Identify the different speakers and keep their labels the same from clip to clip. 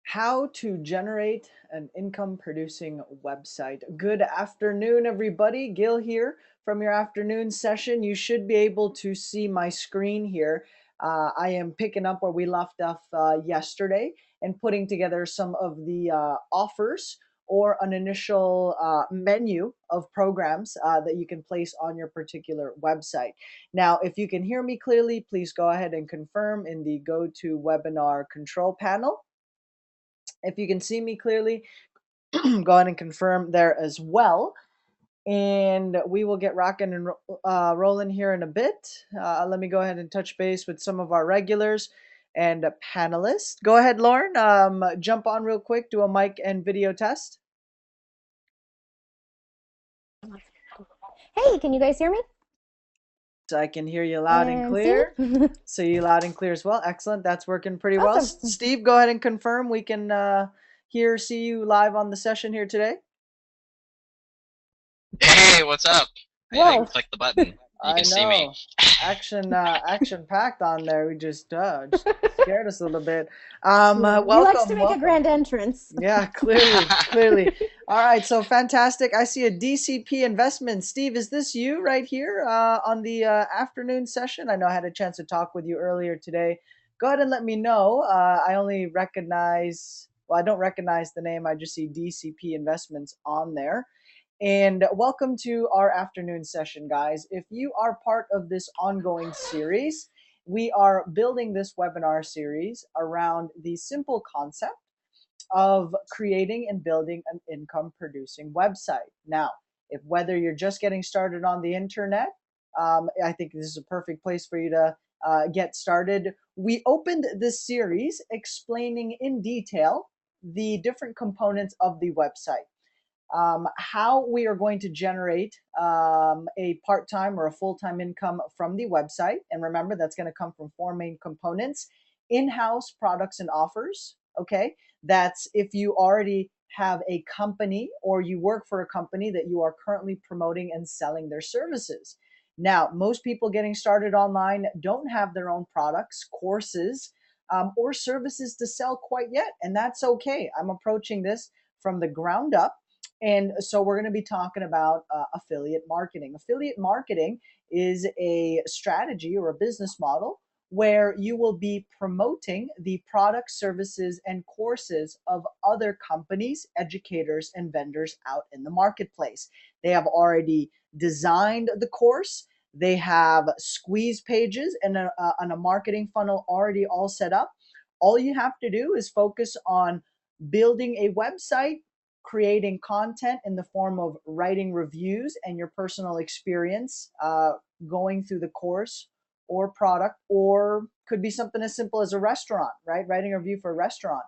Speaker 1: How to generate an income producing website. Good afternoon, everybody. Gil here from your afternoon session. You should be able to see my screen here. I am picking up where we left off yesterday and putting together some of the offers or an initial menu of programs that you can place on your particular website. Now, if you can hear me clearly, please go ahead and confirm in the GoToWebinar control panel. If you can see me clearly, go ahead and confirm there as well. And we will get rocking and rolling here in a bit. Let me go ahead and touch base with some of our regulars and panelists. Go ahead, Lauren. Jump on real quick, do a mic and video test.
Speaker 2: Hey, can you guys hear me?
Speaker 1: So I can hear you loud and
Speaker 2: And see
Speaker 1: clear.
Speaker 2: me?
Speaker 1: So you loud and clear as well. Excellent. That's working pretty well.
Speaker 2: Awesome.
Speaker 1: Steve, go ahead and confirm we can see you live on the session here today.
Speaker 3: Hey, what's up? I
Speaker 2: Whoa.
Speaker 3: clicked the button. You
Speaker 1: I
Speaker 3: can see me.
Speaker 1: know. Action packed on there. We just scared us a little bit.
Speaker 2: Yeah, he likes to
Speaker 1: Welcome,
Speaker 2: make a
Speaker 1: welcome.
Speaker 2: grand entrance.
Speaker 1: Yeah, clearly. All right, so fantastic. I see a DCP investment. Steve, is this you right here on the afternoon session? I know I had a chance to talk with you earlier today. Go ahead and let me know. I only recognize, well, I don't recognize the name. I just see DCP investments on there. And welcome to our afternoon session, guys. If you are part of this ongoing series, we are building this webinar series around the simple concept of creating and building an income producing website. Now, if whether you're just getting started on the internet, I think this is a perfect place for you to get started. We opened this series explaining in detail the different components of the website, how we are going to generate a part-time or a full-time income from the website. And remember, that's going to come from four main components: in-house products and offers. Okay, that's if you already have a company or you work for a company that you are currently promoting and selling their services. Now, most people getting started online don't have their own products, courses, or services to sell quite yet, and that's okay. I'm approaching this from the ground up, and so we're going to be talking about affiliate marketing. Affiliate marketing is a strategy or a business model where you will be promoting the products, services, and courses of other companies, educators, and vendors out in the marketplace. They have already designed the course, they have squeeze pages and a marketing funnel already all set up. All you have to do is focus on building a website, creating content in the form of writing reviews and your personal experience going through the course or product, or could be something as simple as a restaurant, right? Writing a review for a restaurant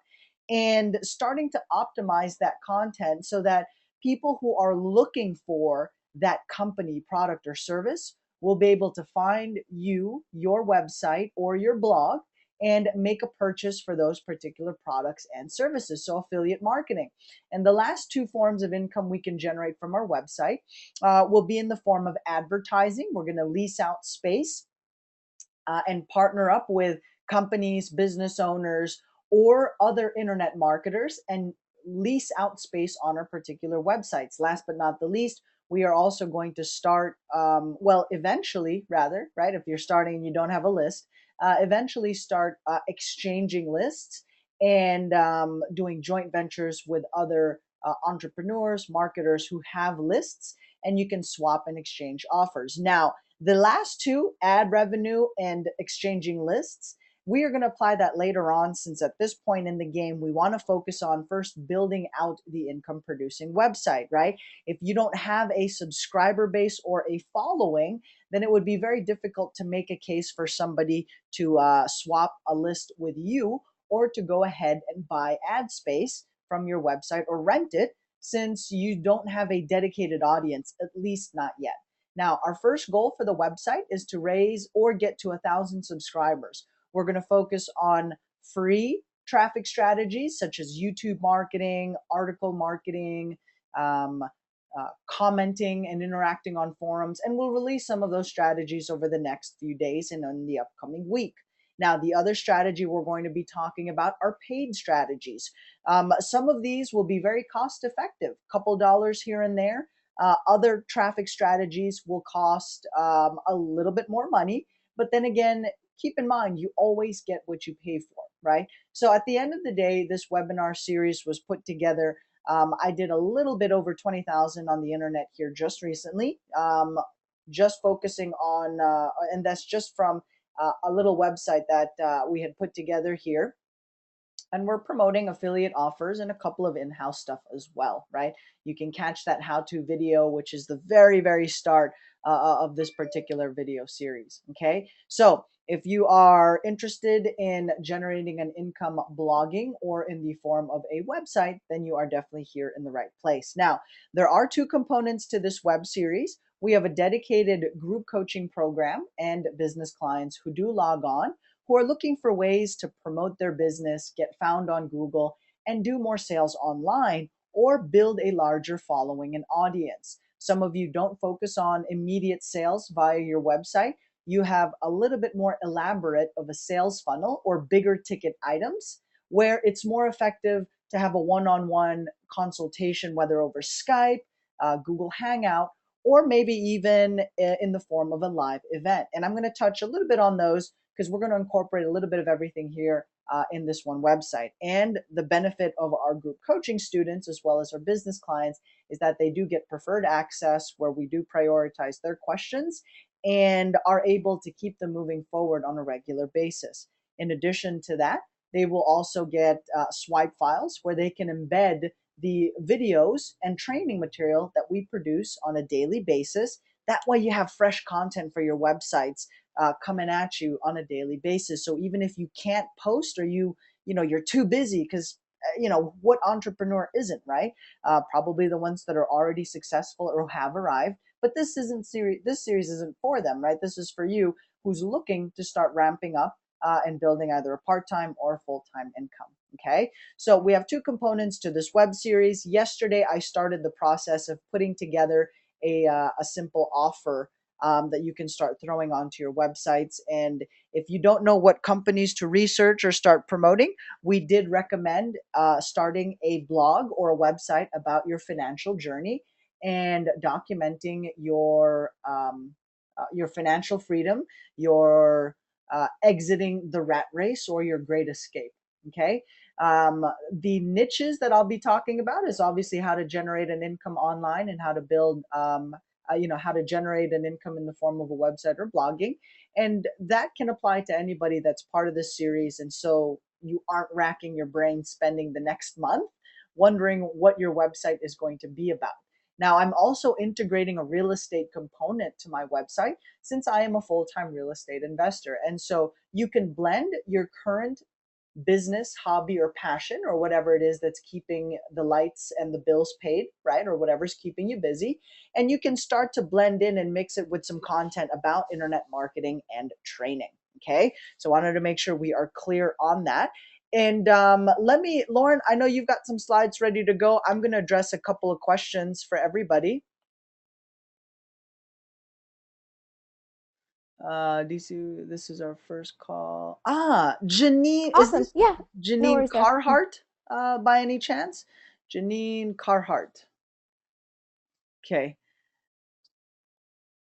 Speaker 1: and starting to optimize that content so that people who are looking for that company, product, or service will be able to find you, your website, or your blog and make a purchase for those particular products and services. So, affiliate marketing. And the last two forms of income we can generate from our website will be in the form of advertising. We're going to lease out space and partner up with companies, business owners, or other internet marketers and lease out space on our particular websites. Last but not the least, we are also going to start, eventually, rather, right? If you're starting and you don't have a list, eventually start exchanging lists and doing joint ventures with other entrepreneurs, marketers who have lists, and you can swap and exchange offers. Now, the last two, ad revenue and exchanging lists, we are going to apply that later on, since at this point in the game, we want to focus on first building out the income producing website, right? If you don't have a subscriber base or a following, then it would be very difficult to make a case for somebody to swap a list with you or to go ahead and buy ad space from your website or rent it, since you don't have a dedicated audience, at least not yet. Now, our first goal for the website is to raise or get to 1,000 subscribers. We're going to focus on free traffic strategies such as YouTube marketing, article marketing, commenting and interacting on forums, and we'll release some of those strategies over the next few days and in the upcoming week. Now, the other strategy we're going to be talking about are paid strategies. Some of these will be very cost effective, couple dollars here and there. Other traffic strategies will cost a little bit more money, but then again, keep in mind, you always get what you pay for, right? So at the end of the day, this webinar series was put together. I did a little bit over 20,000 on the internet here just recently, just focusing on, and that's just from a little website that we had put together here. And we're promoting affiliate offers and a couple of in-house stuff as well, right? You can catch that how-to video, which is the very, very start of this particular video series, okay? So if you are interested in generating an income blogging or in the form of a website, then you are definitely here in the right place. Now, there are two components to this web series. We have a dedicated group coaching program and business clients who do log on, who are looking for ways to promote their business, get found on Google, and do more sales online or build a larger following and audience. Some of you don't focus on immediate sales via your website. You have a little bit more elaborate of a sales funnel or bigger ticket items where it's more effective to have a one-on-one consultation, whether over Skype, Google Hangout, or maybe even in the form of a live event. And I'm going to touch a little bit on those because we're going to incorporate a little bit of everything here in this one website. And the benefit of our group coaching students, as well as our business clients, is that they do get preferred access where we do prioritize their questions and are able to keep them moving forward on a regular basis. In addition to that, they will also get swipe files where they can embed the videos and training material that we produce on a daily basis. That way you have fresh content for your websites coming at you on a daily basis. So even if you can't post or you're too busy, because what entrepreneur isn't, right? Probably the ones that are already successful or have arrived. But this series isn't for them, right? This is for you who's looking to start ramping up and building either a part-time or full-time income. Okay, so we have two components to this web series. Yesterday, I started the process of putting together a simple offer that you can start throwing onto your websites. And if you don't know what companies to research or start promoting, we did recommend starting a blog or a website about your financial journey and documenting your financial freedom, your exiting the rat race, or your great escape. Okay. The niches that I'll be talking about is obviously how to generate an income online and how to build how to generate an income in the form of a website or blogging. And that can apply to anybody that's part of this series. And so you aren't racking your brain spending the next month wondering what your website is going to be about. Now, I'm also integrating a real estate component to my website since I am a full-time real estate investor. And so you can blend your current business, hobby, or passion, or whatever it is that's keeping the lights and the bills paid, right? Or whatever's keeping you busy. And you can start to blend in and mix it with some content about internet marketing and training. Okay. So I wanted to make sure we are clear on that. And Lauren, I know you've got some slides ready to go. I'm going to address a couple of questions for everybody. DC, this is our first call. Janine,
Speaker 2: awesome. Yeah.
Speaker 1: Janine Carhart, by any chance? Janine Carhart. Okay.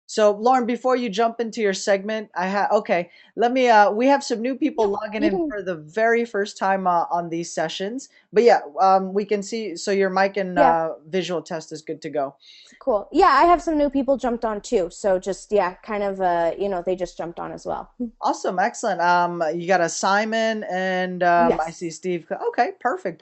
Speaker 1: So Lauren, before you jump into your segment, let me, we have some new people logging in for the very first time on these sessions. But yeah, we can see, so your mic and visual test is good to go.
Speaker 2: Cool. Yeah, I have some new people jumped on too. So just, kind of, they just jumped on as well.
Speaker 1: Awesome. Excellent. You got a Simon and
Speaker 2: yes.
Speaker 1: I see Steve. Okay, perfect.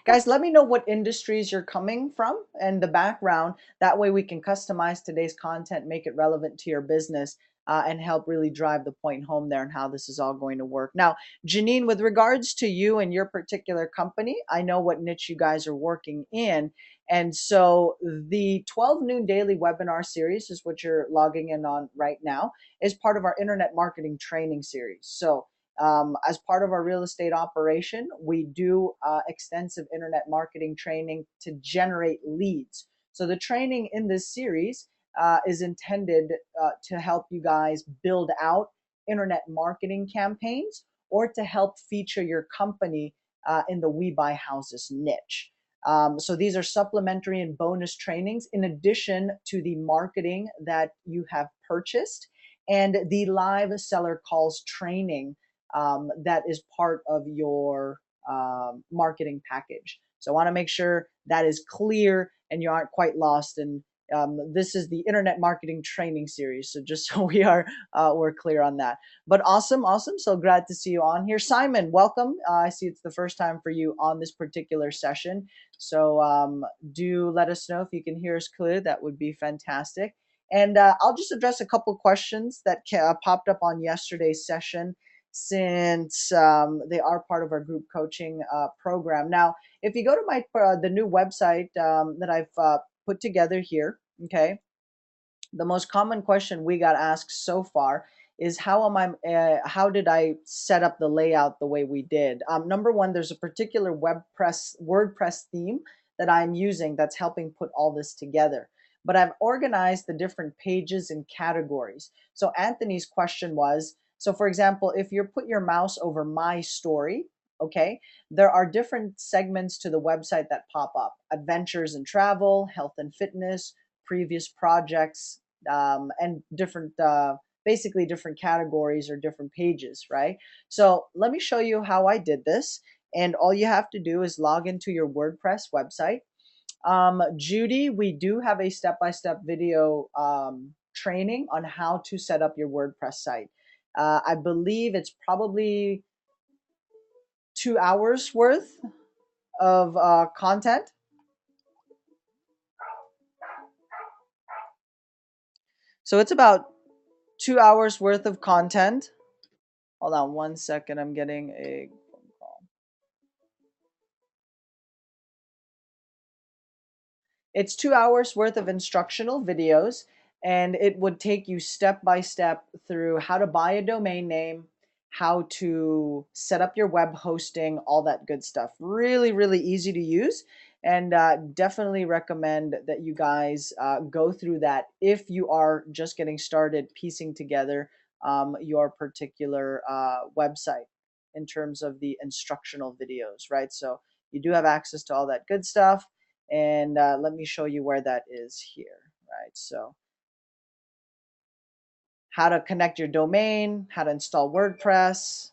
Speaker 1: Guys, let me know what industries you're coming from and the background. That way we can customize today's content, make it relevant to your business, and help really drive the point home there and how this is all going to work. Now, Janine, with regards to you and your particular company, I know what niche you guys are working in. And so the 12 noon daily webinar series is what you're logging in on right now, is part of our internet marketing training series. So as part of our real estate operation, we do extensive internet marketing training to generate leads. So the training in this series is intended to help you guys build out internet marketing campaigns or to help feature your company in the We Buy Houses niche. So these are supplementary and bonus trainings in addition to the marketing that you have purchased and the live seller calls training that is part of your marketing package. So I want to make sure that is clear and you aren't quite lost. And this is the internet marketing training series. So just so we're clear on that. But awesome, awesome. So glad to see you on here. Simon, welcome. I see it's the first time for you on this particular session. So do let us know if you can hear us clearly. That would be fantastic. And I'll just address a couple questions that popped up on yesterday's session since they are part of our group coaching program. Now, if you go to my the new website that I've put together here, okay, the most common question we got asked so far is how did I set up the layout the way we did? Number one, there's a particular WordPress theme that I'm using that's helping put all this together. But I've organized the different pages and categories. So Anthony's question was, so for example, if you put your mouse over my story, okay, there are different segments to the website that pop up: adventures and travel, health and fitness, previous projects, and different, basically different categories or different pages, right? So let me show you how I did this. And all you have to do is log into your WordPress website. Judy, we do have a step-by-step video training on how to set up your WordPress site. I believe it's probably 2 hours worth of content. So it's about 2 hours worth of content. Hold on 1 second. I'm getting a phone call. It's 2 hours worth of instructional videos, and it would take you step by step through how to buy a domain name, how to set up your web hosting, all that good stuff. Really, really easy to use. And definitely recommend that you guys go through that if you are just getting started piecing together your particular website in terms of the instructional videos, right? So you do have access to all that good stuff. And let me show you where that is here, right? So how to connect your domain, how to install WordPress,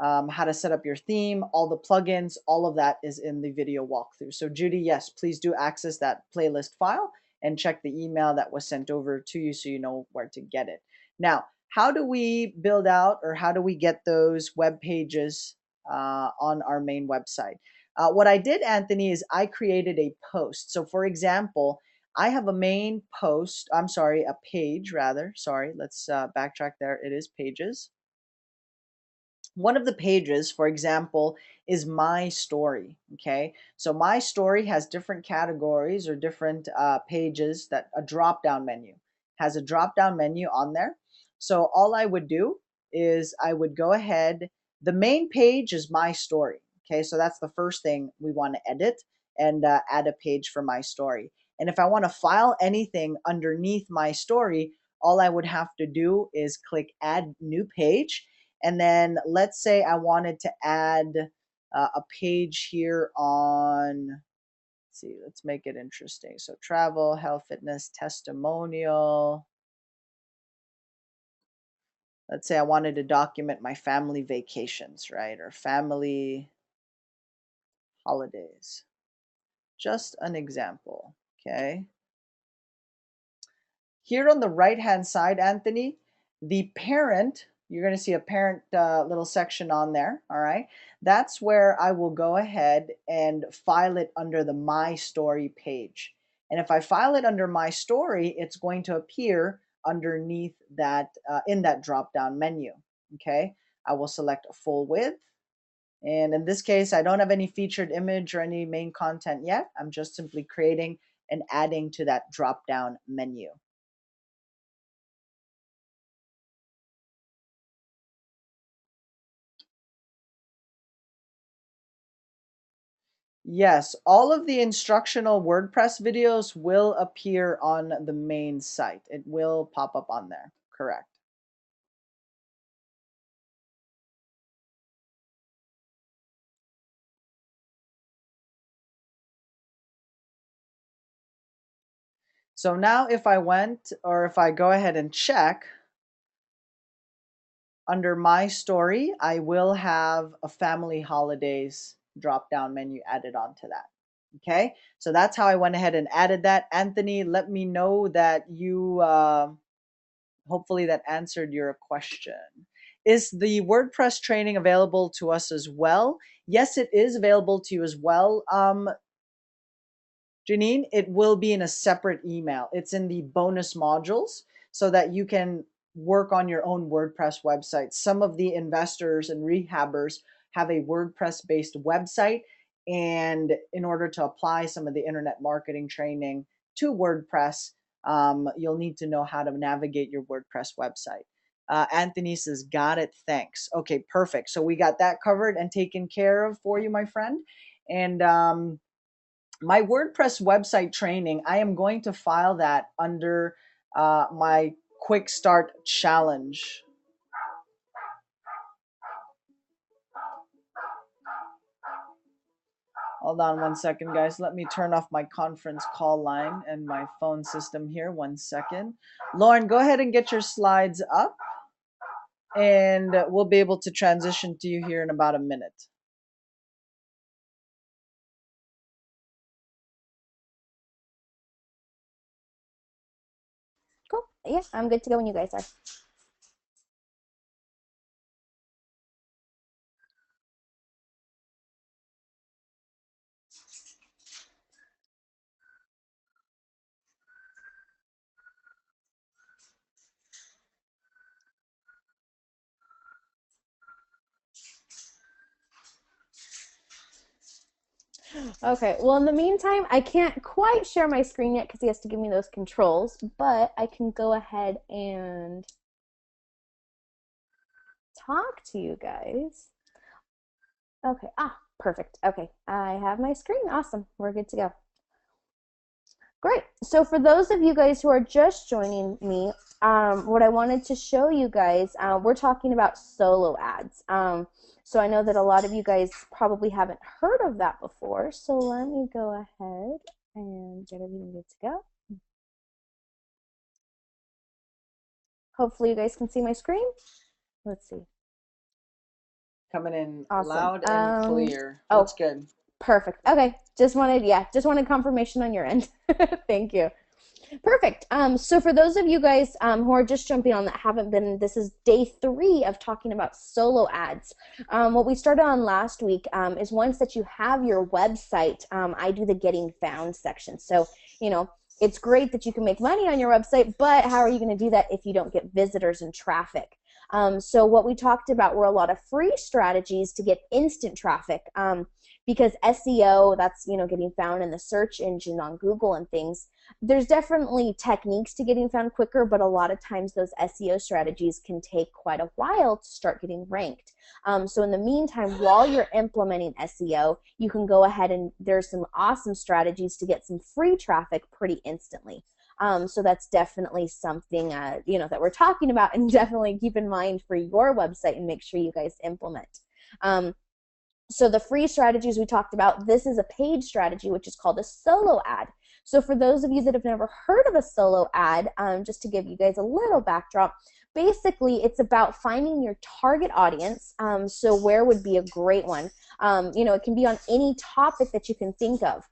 Speaker 1: how to set up your theme, all the plugins, all of that is in the video walkthrough. So Judy, yes, please do access that playlist file and check the email that was sent over to you so you know where to get it. Now, how do we build out or how do we get those web pages on our main website? What I did, Anthony, is I created a post. So for example, I have a main post, I'm sorry, a page rather. Sorry, let's backtrack there. It is pages. One of the pages, for example, is my story. Okay, so my story has different categories or different pages that a drop down menu has a drop down menu on there. So all I would do is I would go ahead. The main page is my story. Okay, so that's the first thing we want to edit and add a page for my story. And if I want to file anything underneath my story, all I would have to do is click add new page. And then let's say I wanted to add a page here on, let's see, let's make it interesting. So travel, health, fitness, testimonial. Let's say I wanted to document my family vacations, right? Or family holidays. Just an example, okay? Here on the right-hand side, Anthony, the parent, you're going to see a parent little section on there, all right? That's where I will go ahead and file it under the My Story page. And if I file it under My Story, it's going to appear underneath that, in that drop-down menu, okay? I will select a full width. And in this case, I don't have any featured image or any main content yet. I'm just simply creating and adding to that drop-down menu. Yes, all of the instructional WordPress videos will appear on the main site. It will pop up on there, correct. So now if I went, or if I go ahead and check under my story, I will have a family holidays drop down menu added onto that. Okay, so that's how I went ahead and added that. Anthony, let me know that you hopefully that answered your question. Is the WordPress training available to us as well? Yes, it is available to you as well. Janine, it will be in a separate email. It's in the bonus modules so that you can work on your own WordPress website. Some of the investors and rehabbers have a WordPress based website. And in order to apply some of the internet marketing training to WordPress, you'll need to know how to navigate your WordPress website. Anthony says, got it. Thanks. Okay, perfect. So we got that covered and taken care of for you, my friend. And my WordPress website training, I am going to file that under my quick start challenge. Hold on one second, guys. Let me turn off my conference call line and my phone system here. 1 second. Lauren, go ahead and get your slides up, and we'll be able to transition to you here in about a minute.
Speaker 2: Cool. Yeah, I'm good to go when you guys are. Okay, well, in the meantime, I can't quite share my screen yet because he has to give me those controls, but I can go ahead and talk to you guys. Okay, perfect. Okay, I have my screen. Awesome, we're good to go. Great. So for those of you guys who are just joining me, what I wanted to show you guys, we're talking about solo ads. So I know that a lot of you guys probably haven't heard of that before. So let me go ahead and get everything good to go. Hopefully you guys can see my screen. Let's see.
Speaker 1: Coming in
Speaker 2: Awesome.
Speaker 1: loud and clear. That's good.
Speaker 2: Perfect. Okay. Just wanted confirmation on your end. Thank you. Perfect. So for those of you guys who are just jumping on that haven't been, this is day 3 of talking about solo ads. What we started on last week is once that you have your website, I do the getting found section. So, you know, it's great that you can make money on your website, but how are you going to do that if you don't get visitors and traffic? So what we talked about were a lot of free strategies to get instant traffic. Because SEO, that's, you know, getting found in the search engine on Google and things, there's definitely techniques to getting found quicker, but a lot of times those SEO strategies can take quite a while to start getting ranked. So in the meantime, while you're implementing SEO, you can go ahead and there's some awesome strategies to get some free traffic pretty instantly. So that's definitely something, you know, that we're talking about, and definitely keep in mind for your website and make sure you guys implement. So the free strategies we talked about, this is a paid strategy, which is called a solo ad. So for those of you that have never heard of a solo ad, just to give you guys a little backdrop, basically it's about finding your target audience. So where would be a great one? You know, it can be on any topic that you can think of.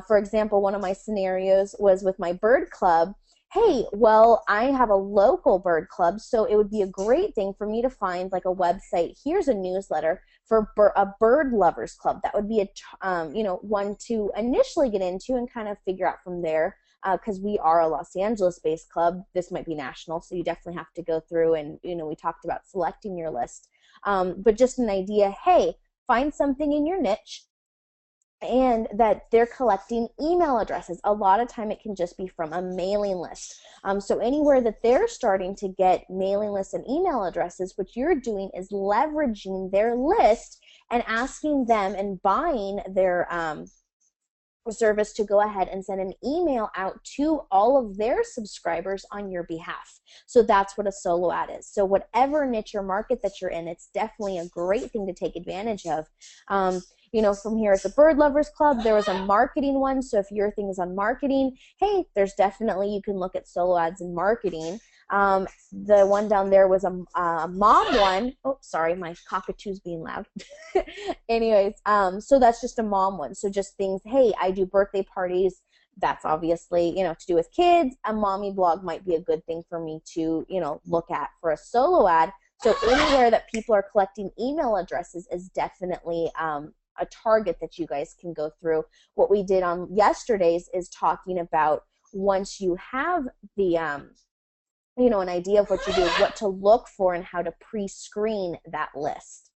Speaker 2: For example, one of my scenarios was with my bird club. Hey, well, I have a local bird club, so it would be a great thing for me to find like a website. Here's a newsletter for a bird lovers club. That would be a you know, one to initially get into and kind of figure out from there, because we are a Los Angeles based club. This might be national, so you definitely have to go through and, you know, we talked about selecting your list, but just an idea. Hey, find something in your niche and that they're collecting email addresses. A lot of time it can just be from a mailing list. So anywhere that they're starting to get mailing lists and email addresses, what you're doing is leveraging their list and asking them and buying their service to go ahead and send an email out to all of their subscribers on your behalf. So that's what a solo ad is. So whatever niche or market that you're in, it's definitely a great thing to take advantage of. You know, from here at the Bird Lovers Club, there was a marketing one. So if your thing is on marketing, hey, there's definitely, you can look at solo ads and marketing. The one down there was a mom one. Oh, sorry, my cockatoo's being loud. Anyways, so that's just a mom one. So just things, hey, I do birthday parties. That's obviously, you know, to do with kids. A mommy blog might be a good thing for me to, you know, look at for a solo ad. So anywhere that people are collecting email addresses is definitely a target that you guys can go through. What we did on yesterday's is talking about once you have the you know, an idea of what you do, what to look for and how to pre-screen that list.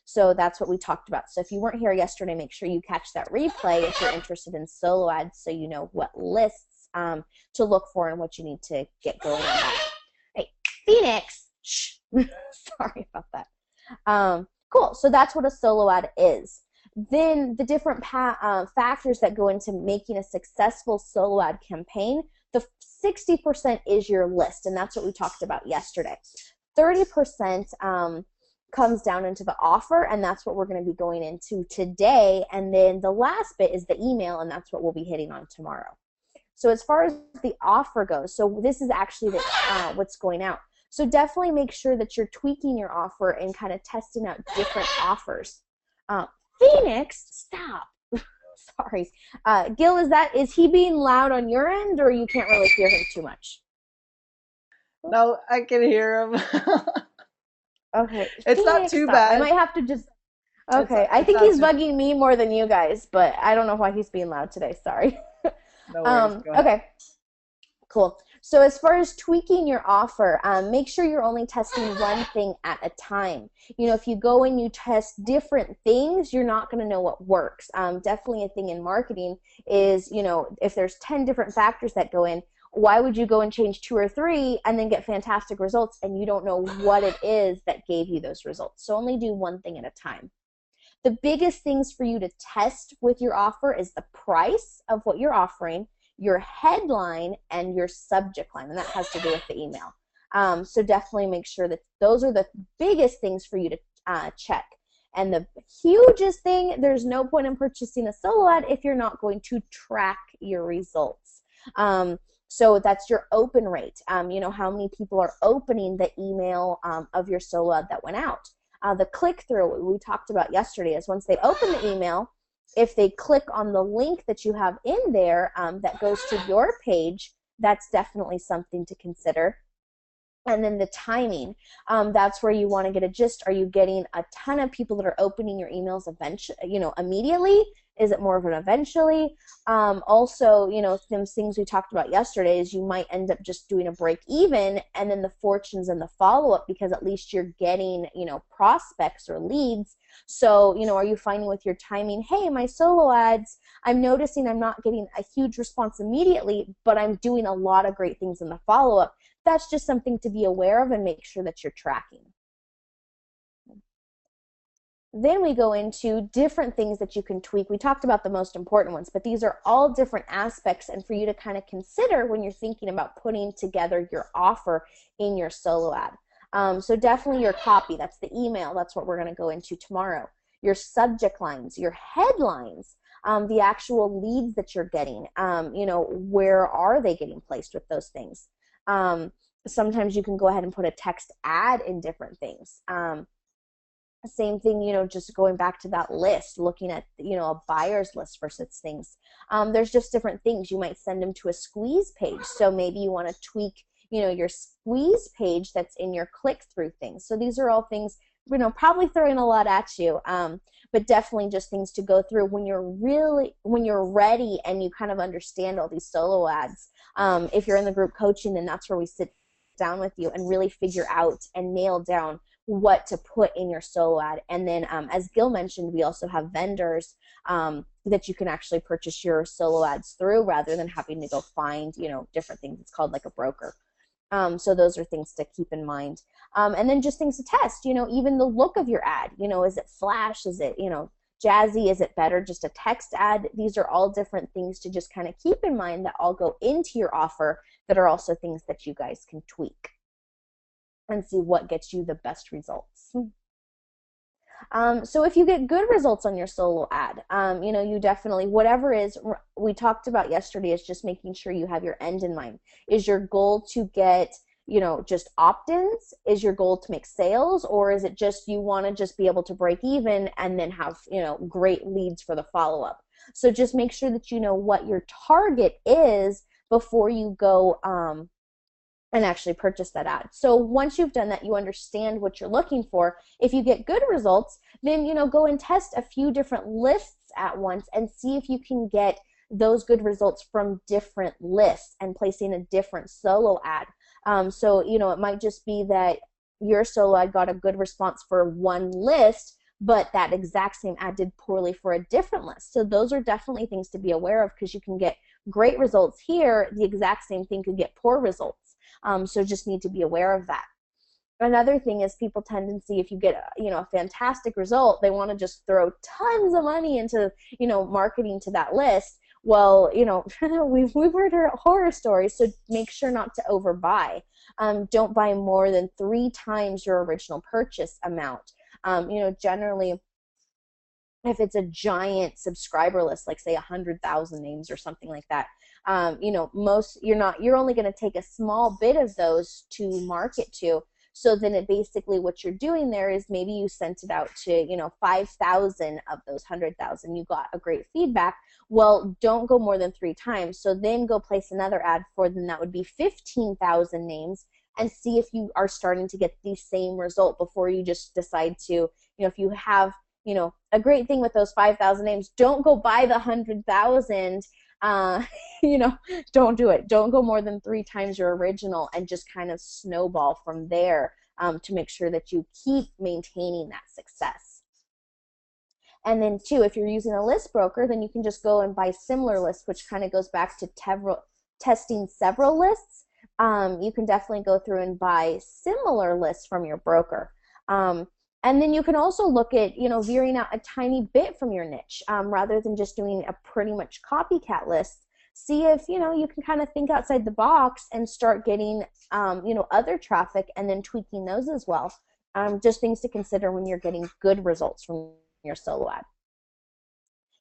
Speaker 2: So that's what we talked about. So if you weren't here yesterday, make sure you catch that replay if you're interested in solo ads so you know what lists to look for and what you need to get going on that. Hey, Phoenix! Shh. Sorry about that. Cool. So that's what a solo ad is. Then the different factors that go into making a successful solo ad campaign, the 60% is your list, and that's what we talked about yesterday. 30% comes down into the offer, and that's what we're going to be going into today. And then the last bit is the email, and that's what we'll be hitting on tomorrow. So as far as the offer goes, so this is actually what's going out. So definitely make sure that you're tweaking your offer and kind of testing out different offers. Phoenix, stop. Sorry. Gil, is he being loud on your end, or you can't really hear him too much?
Speaker 1: No, I can hear him.
Speaker 2: Okay.
Speaker 1: It's not too bad.
Speaker 2: I might have to just... Okay. I think he's bugging me more than you guys, but I don't know why he's being loud today. Sorry.
Speaker 1: No worries. Go ahead.
Speaker 2: Okay. Cool. So as far as tweaking your offer, make sure you're only testing one thing at a time. You know, if you go and you test different things, you're not going to know what works. Definitely a thing in marketing is, you know, if there's 10 different factors that go in, why would you go and change 2 or 3 and then get fantastic results and you don't know what it is that gave you those results? So only do one thing at a time. The biggest things for you to test with your offer is the price of what you're offering, your headline, and your subject line, and that has to do with the email. So definitely make sure that those are the biggest things for you to check. And the hugest thing, there's no point in purchasing a solo ad if you're not going to track your results. So that's your open rate. You know, how many people are opening the email of your solo ad that went out. The click-through we talked about yesterday is once they open the email, if they click on the link that you have in there that goes to your page, that's definitely something to consider. And then the timing, that's where you want to get a gist. Are you getting a ton of people that are opening your emails eventually, you know, immediately? Is it more of an eventually? Also, you know, some things we talked about yesterday is you might end up just doing a break even and then the fortunes and the follow-up, because at least you're getting, you know, prospects or leads. So, you know, are you finding with your timing, hey, my solo ads, I'm noticing I'm not getting a huge response immediately, but I'm doing a lot of great things in the follow-up. That's just something to be aware of and make sure that you're tracking. Then we go into different things that you can tweak. We talked about the most important ones, but these are all different aspects and for you to kind of consider when you're thinking about putting together your offer in your solo ad. So definitely your copy, that's the email, that's what we're going to go into tomorrow. Your subject lines, your headlines, the actual leads that you're getting, you know, where are they getting placed with those things? Sometimes you can go ahead and put a text ad in different things. Same thing, you know, just going back to that list, looking at, you know, a buyer's list versus things. There's just different things. You might send them to a squeeze page. So maybe you want to tweak, you know, your squeeze page that's in your click-through things. So these are all things, you know, probably throwing a lot at you, but definitely just things to go through when you're ready and you kind of understand all these solo ads. If you're in the group coaching, then that's where we sit down with you and really figure out and nail down what to put in your solo ad. And then as Gil mentioned, we also have vendors that you can actually purchase your solo ads through rather than having to go find, you know, different things. It's called like a broker. So those are things to keep in mind. And then just things to test, you know, even the look of your ad, you know, is it flash? Is it, you know, jazzy? Is it better just a text ad? These are all different things to just kind of keep in mind that all go into your offer that are also things that you guys can tweak and see what gets you the best results. So if you get good results on your solo ad, you definitely, whatever is we talked about yesterday is just making sure you have your end in mind. Is your goal to get, just opt-ins? Is your goal to make sales? Or is it just you want to just be able to break even and then have, great leads for the follow-up? So just make sure that you know what your target is before you go and actually purchase that ad. So once you've done that, you understand what you're looking for. If you get good results, then go and test a few different lists at once and see if you can get those good results from different lists and placing a different solo ad. So it might just be that your solo ad got a good response for one list, but that exact same ad did poorly for a different list. So those are definitely things to be aware of, because you can get great results here. The exact same thing could get poor results. So just need to be aware of that. Another thing is people tendency, if you get a fantastic result, they want to just throw tons of money into marketing to that list. Well, we've heard horror stories, so make sure not to overbuy. Don't buy more than 3 times your original purchase amount. Generally, if it's a giant subscriber list, like say 100,000 names or something like that, you're only going to take a small bit of those to market to. So then basically what you're doing there is maybe you sent it out to 5,000 of those 100,000. You got a great feedback. Well, don't go more than 3 times. So then go place another ad for them. That would be 15,000 names, and see if you are starting to get the same result before you just decide to, if you have a great thing with those 5,000 names, don't go buy the 100,000. Don't do it. Don't go more than 3 times your original, and just kind of snowball from there, to make sure that you keep maintaining that success. And then too, if you're using a list broker, then you can just go and buy similar lists, which kind of goes back to testing several lists. You can definitely go through and buy similar lists from your broker. And then you can also look at, veering out a tiny bit from your niche, rather than just doing a pretty much copycat list. See if, you can kind of think outside the box and start getting, other traffic, and then tweaking those as well. Just things to consider when you're getting good results from your solo ad.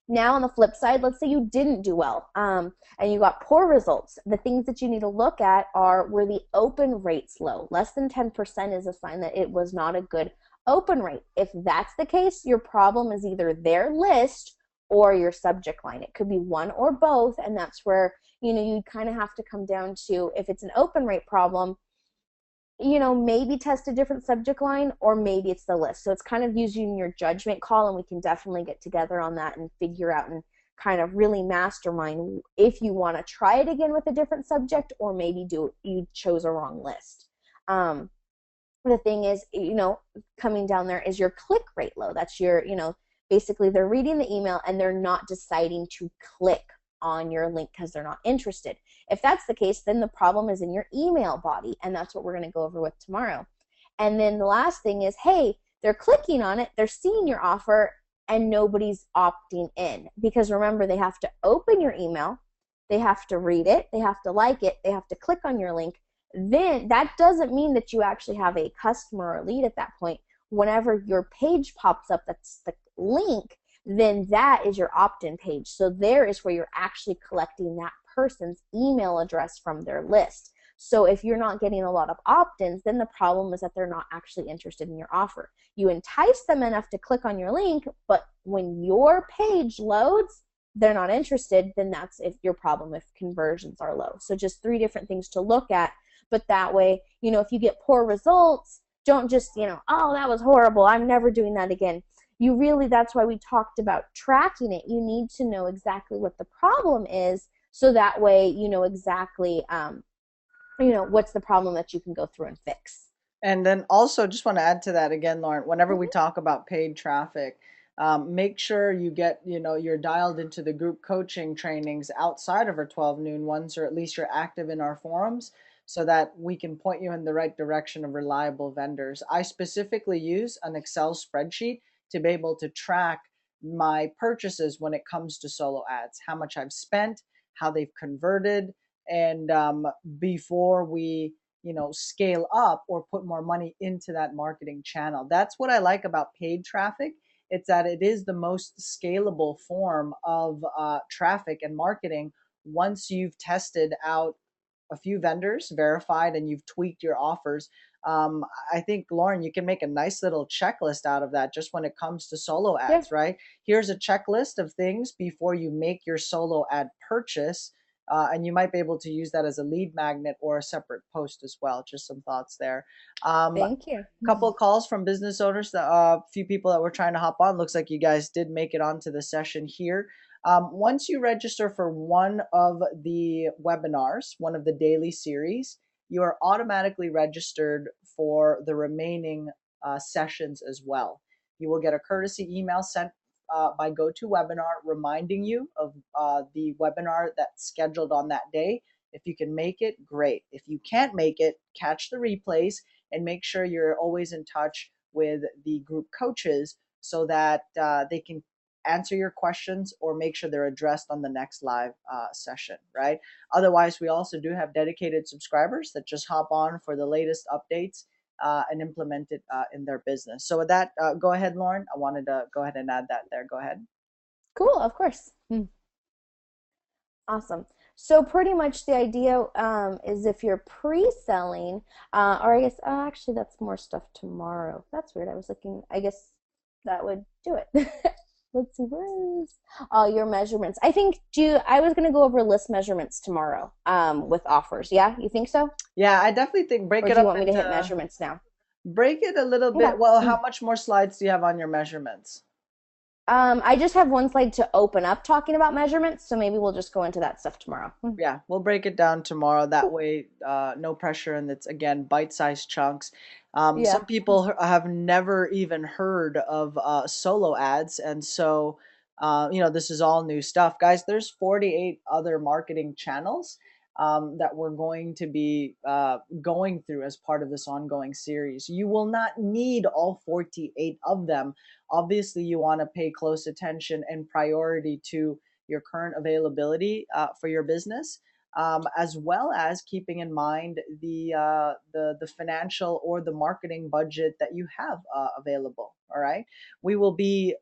Speaker 2: Now on the flip side, let's say you didn't do well, and you got poor results. The things that you need to look at are, were the open rates low? Less than 10% is a sign that it was not a good open rate. If that's the case, your problem is either their list or your subject line. It could be one or both, and that's where you kind of have to come down to, if it's an open rate problem, maybe test a different subject line, or maybe it's the list. So it's kind of using your judgment call, and we can definitely get together on that and figure out and kind of really mastermind if you want to try it again with a different subject, or maybe you chose a wrong list. The thing is, coming down there is your click rate low. That's your, basically they're reading the email and they're not deciding to click on your link because they're not interested. If that's the case, then the problem is in your email body, and that's what we're going to go over with tomorrow. And then the last thing is, hey, they're clicking on it, they're seeing your offer, and nobody's opting in. Because remember, they have to open your email, they have to read it, they have to like it, they have to click on your link. Then that doesn't mean that you actually have a customer or lead at that point. Whenever your page pops up, that's the link, then that is your opt-in page. So there is where you're actually collecting that person's email address from their list. So if you're not getting a lot of opt-ins, then the problem is that they're not actually interested in your offer. You entice them enough to click on your link, but when your page loads, they're not interested, then that's your problem if conversions are low. So just 3 different things to look at. But that way, if you get poor results, don't just, oh, that was horrible, I'm never doing that again. That's why we talked about tracking it. You need to know exactly what the problem is, so that way you know exactly, what's the problem that you can go through and fix.
Speaker 1: And then also, just want to add to that again, Lauren, whenever we talk about paid traffic, make sure you get, you're dialed into the group coaching trainings outside of our 12 noon ones, or at least you're active in our forums, so that we can point you in the right direction of reliable vendors. I specifically use an Excel spreadsheet to be able to track my purchases when it comes to solo ads, how much I've spent, how they've converted, and before we scale up or put more money into that marketing channel. That's what I like about paid traffic. It's that it is the most scalable form of traffic and marketing once you've tested out a few vendors, verified, and you've tweaked your offers. um, I think, Lauren, you can make a nice little checklist out of that just when it comes to solo
Speaker 2: Yeah.
Speaker 1: ads, right? Here's a checklist of things before you make your solo ad purchase. And you might be able to use that as a lead magnet or a separate post as well. Just some thoughts there.
Speaker 2: Thank you.
Speaker 1: Couple of calls from business owners. A few people that were trying to hop on. Looks like you guys did make it onto the session here. Once you register for one of the webinars, one of the daily series, you are automatically registered for the remaining sessions as well. You will get a courtesy email sent by GoToWebinar reminding you of the webinar that's scheduled on that day. If you can make it, great. If you can't make it, catch the replays and make sure you're always in touch with the group coaches so that they can answer your questions or make sure they're addressed on the next live session, right? Otherwise, we also do have dedicated subscribers that just hop on for the latest updates and implement it in their business. So with that, go ahead, Lauren. I wanted to go ahead and add that there. Go ahead.
Speaker 2: Cool, of course. Awesome. So pretty much the idea is if you're pre-selling, or I guess actually that's more stuff tomorrow. That's weird. I was looking. I guess that would do it. Let's see, where is your measurements? I think I was gonna go over list measurements tomorrow with offers. Yeah, you think so?
Speaker 1: Yeah, I definitely think break
Speaker 2: Or
Speaker 1: it
Speaker 2: do you
Speaker 1: up
Speaker 2: want me to hit
Speaker 1: into
Speaker 2: measurements now?
Speaker 1: break it a little
Speaker 2: Okay.
Speaker 1: bit. Well, how much more slides do you have on your measurements?
Speaker 2: I just have one slide to open up talking about measurements, so maybe we'll just go into that stuff tomorrow.
Speaker 1: Yeah, we'll break it down tomorrow. That
Speaker 2: Cool.
Speaker 1: way, no pressure, and it's again bite-sized chunks.
Speaker 2: Yeah.
Speaker 1: Some people have never even heard of solo ads, and so this is all new stuff, guys. There's 48 other marketing channels that we're going to be going through as part of this ongoing series. You will not need all 48 of them. Obviously, you want to pay close attention and priority to your current availability for your business, as well as keeping in mind the financial or the marketing budget that you have available. All right, we will be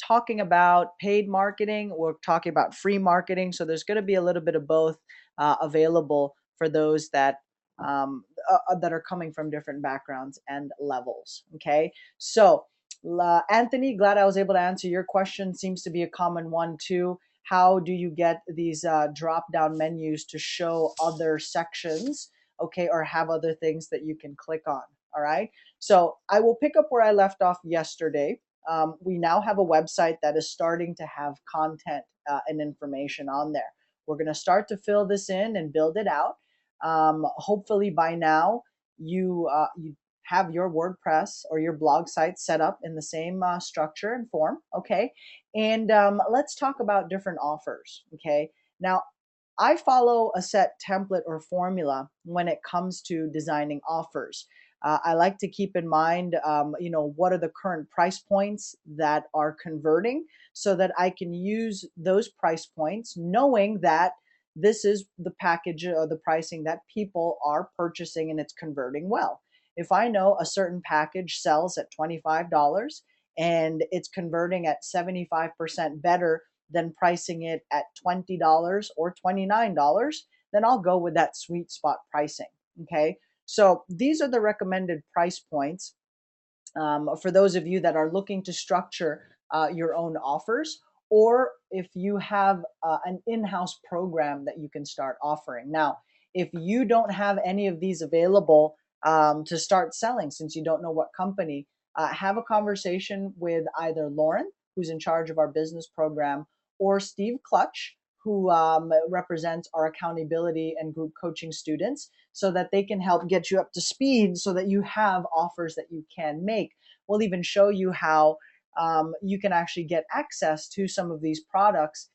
Speaker 1: talking about paid marketing. We're talking about free marketing. So there's going to be a little bit of both available for those that are coming from different backgrounds and levels. Okay, so Anthony, glad I was able to answer your question. Seems to be a common one too. How do you get these drop down menus to show other sections, okay, or have other things that you can click on? All right, so I will pick up where I left off yesterday. We now have a website that is starting to have content and information on there. We're going to start to fill this in and build it out. Hopefully by now you have your WordPress or your blog site set up in the same structure and form, okay? And let's talk about different offers, okay? Now, I follow a set template or formula when it comes to designing offers. I like to keep in mind, what are the current price points that are converting so that I can use those price points knowing that this is the package or the pricing that people are purchasing and it's converting well. If I know a certain package sells at $25 and it's converting at 75% better than pricing it at $20 or $29, then I'll go with that sweet spot pricing. Okay. So these are the recommended price points for those of you that are looking to structure your own offers, or if you have an in-house program that you can start offering. Now, if you don't have any of these available to start selling, since you don't know what company, have a conversation with either Lauren, who's in charge of our business program, or Steve Clutch, who represents our accountability and group coaching students, so that they can help get you up to speed so that you have offers that you can make. We'll even show you how you can actually get access to some of these products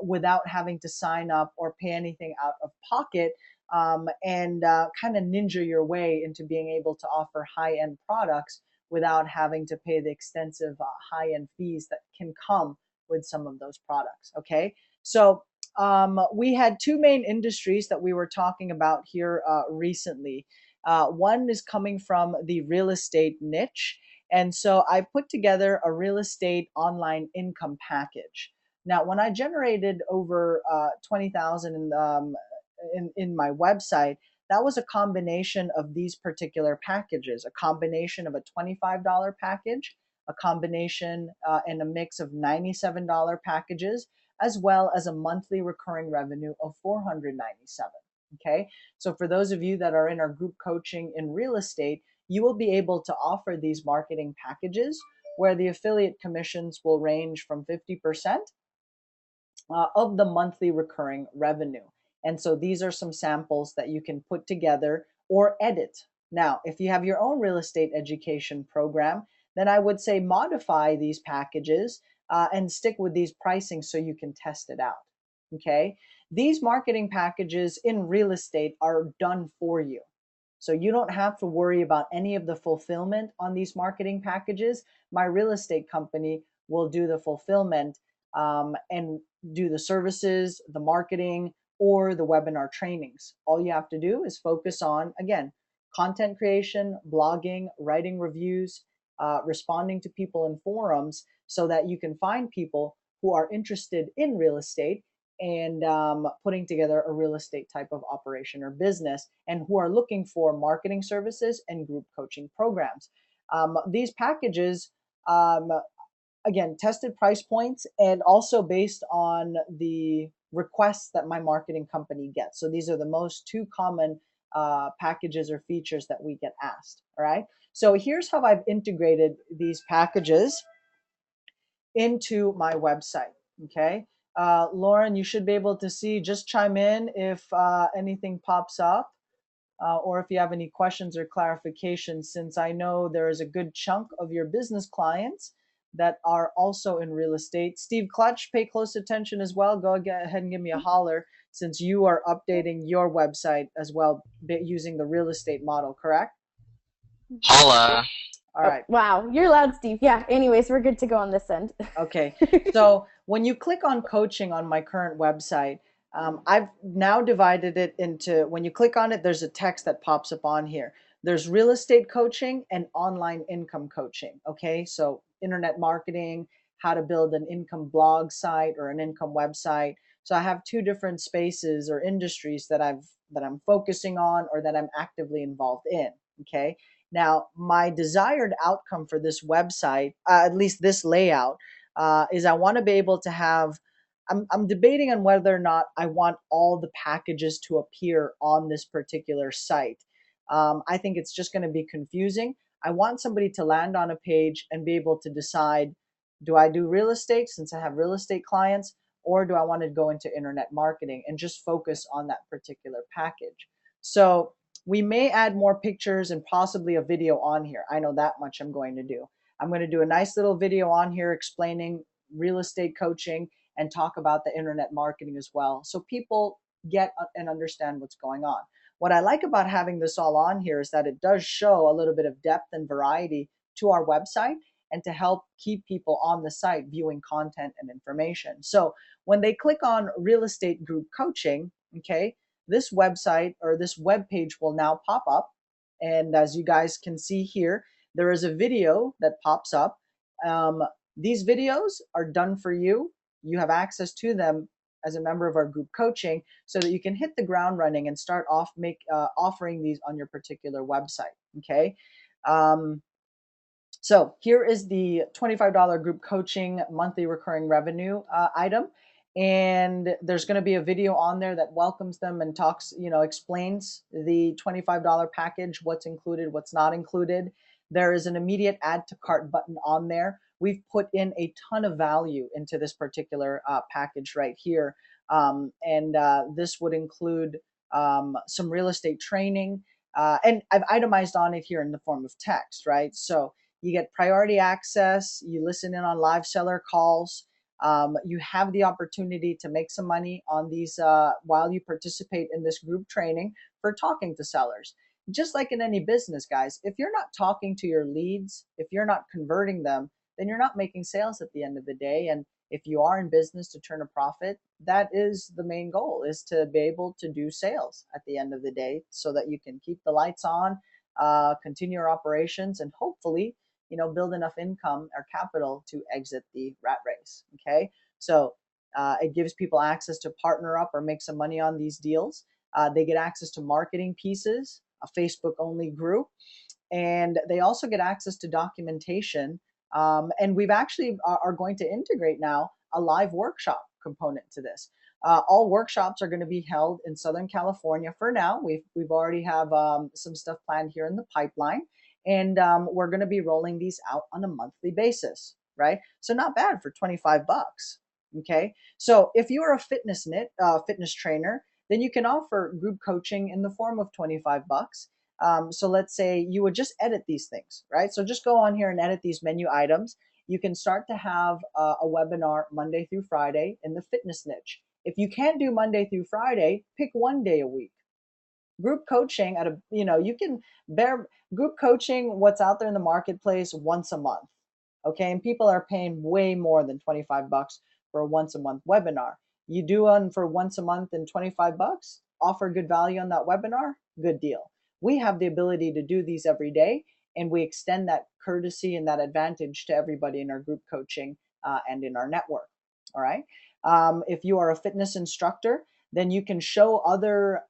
Speaker 1: without having to sign up or pay anything out of pocket, and kind of ninja your way into being able to offer high-end products without having to pay the extensive high-end fees that can come with some of those products. Okay, so we had two main industries that we were talking about here recently. One is coming from the real estate niche. And so I put together a real estate online income package. Now, when I generated over 20,000 in my website, that was a combination of these particular packages, a combination of a $25 package, a combination and a mix of $97 packages, as well as a monthly recurring revenue of 497. Okay, so for those of you that are in our group coaching in real estate, you will be able to offer these marketing packages where the affiliate commissions will range from 50% of the monthly recurring revenue. And so these are some samples that you can put together or edit. Now, if you have your own real estate education program, then I would say modify these packages and stick with these pricing so you can test it out. Okay. These marketing packages in real estate are done for you. So you don't have to worry about any of the fulfillment on these marketing packages. My real estate company will do the fulfillment and do the services, the marketing, or the webinar trainings. All you have to do is focus on, again, content creation, blogging, writing reviews, responding to people in forums so that you can find people who are interested in real estate and putting together a real estate type of operation or business and who are looking for marketing services and group coaching programs. These packages, again, tested price points and also based on the requests that my marketing company gets. So these are the most two common packages or features that we get asked. All right. So here's how I've integrated these packages into my website. Okay. Lauren, you should be able to see, just chime in if anything pops up or if you have any questions or clarifications, since I know there is a good chunk of your business clients that are also in real estate. Steve Clutch, pay close attention as well. Go ahead and give me a holler since you are updating your website as well using the real estate model, correct?
Speaker 3: Holla.
Speaker 1: All right.
Speaker 2: Oh, wow, you're loud, Steve. Yeah, anyways, we're good to go on this end.
Speaker 1: Okay. So when you click on coaching on my current website, I've now divided it into, when you click on it, there's a text that pops up on here. There's real estate coaching and online income coaching. Okay. So internet marketing, how to build an income blog site or an income website. So I have two different spaces or industries that I'm focusing on or that I'm actively involved in. Okay. Now, my desired outcome for this website, at least this layout, is I want to be able to have, I'm debating on whether or not I want all the packages to appear on this particular site. I think it's just going to be confusing. I want somebody to land on a page and be able to decide, do I do real estate since I have real estate clients, or do I want to go into internet marketing and just focus on that particular package? So we may add more pictures and possibly a video on here. I know that much I'm going to do. I'm going to do a nice little video on here explaining real estate coaching and talk about the internet marketing as well, so people get and understand what's going on. What I like about having this all on here is that it does show a little bit of depth and variety to our website and to help keep people on the site viewing content and information. So when they click on real estate group coaching, okay, this website or this web page will now pop up. And as you guys can see here, there is a video that pops up. These videos are done for you. You have access to them as a member of our group coaching so that you can hit the ground running and start off offering these on your particular website. Okay. So here is the $25 group coaching monthly recurring revenue item. And there's going to be a video on there that welcomes them and talks, explains the $25 package, what's included, what's not included. There is an immediate add to cart button on there. We've put in a ton of value into this particular package right here. This would include some real estate training. And I've itemized on it here in the form of text, right? So you get priority access, you listen in on live seller calls, you have the opportunity to make some money on these while you participate in this group training for talking to sellers. Just like in any business, guys, if you're not talking to your leads, if you're not converting them, then you're not making sales at the end of the day. And if you are in business to turn a profit, that is the main goal, is to be able to do sales at the end of the day so that you can keep the lights on, continue your operations, and hopefully, build enough income or capital to exit the rat race. Okay. So it gives people access to partner up or make some money on these deals. They get access to marketing pieces, a Facebook only group, and they also get access to documentation. And we've actually are going to integrate now a live workshop component to this. All workshops are going to be held in Southern California for now. We've already have some stuff planned here in the pipeline, and we're going to be rolling these out on a monthly basis, right? So not bad for $25. Okay, so if you are a fitness trainer, then you can offer group coaching in the form of $25. So let's say you would just edit these things, right? So just go on here and edit these menu items. You can start to have a webinar Monday through Friday in the fitness niche. If you can't do Monday through Friday, pick one day a week. Group coaching you can bear group coaching, what's out there in the marketplace, once a month. Okay, and people are paying way more than $25 for a once a month webinar. You do one for once a month and $25, offer good value on that webinar, good deal. We have the ability to do these every day, and we extend that courtesy and that advantage to everybody in our group coaching and in our network. All right. If you are a fitness instructor, then you can show other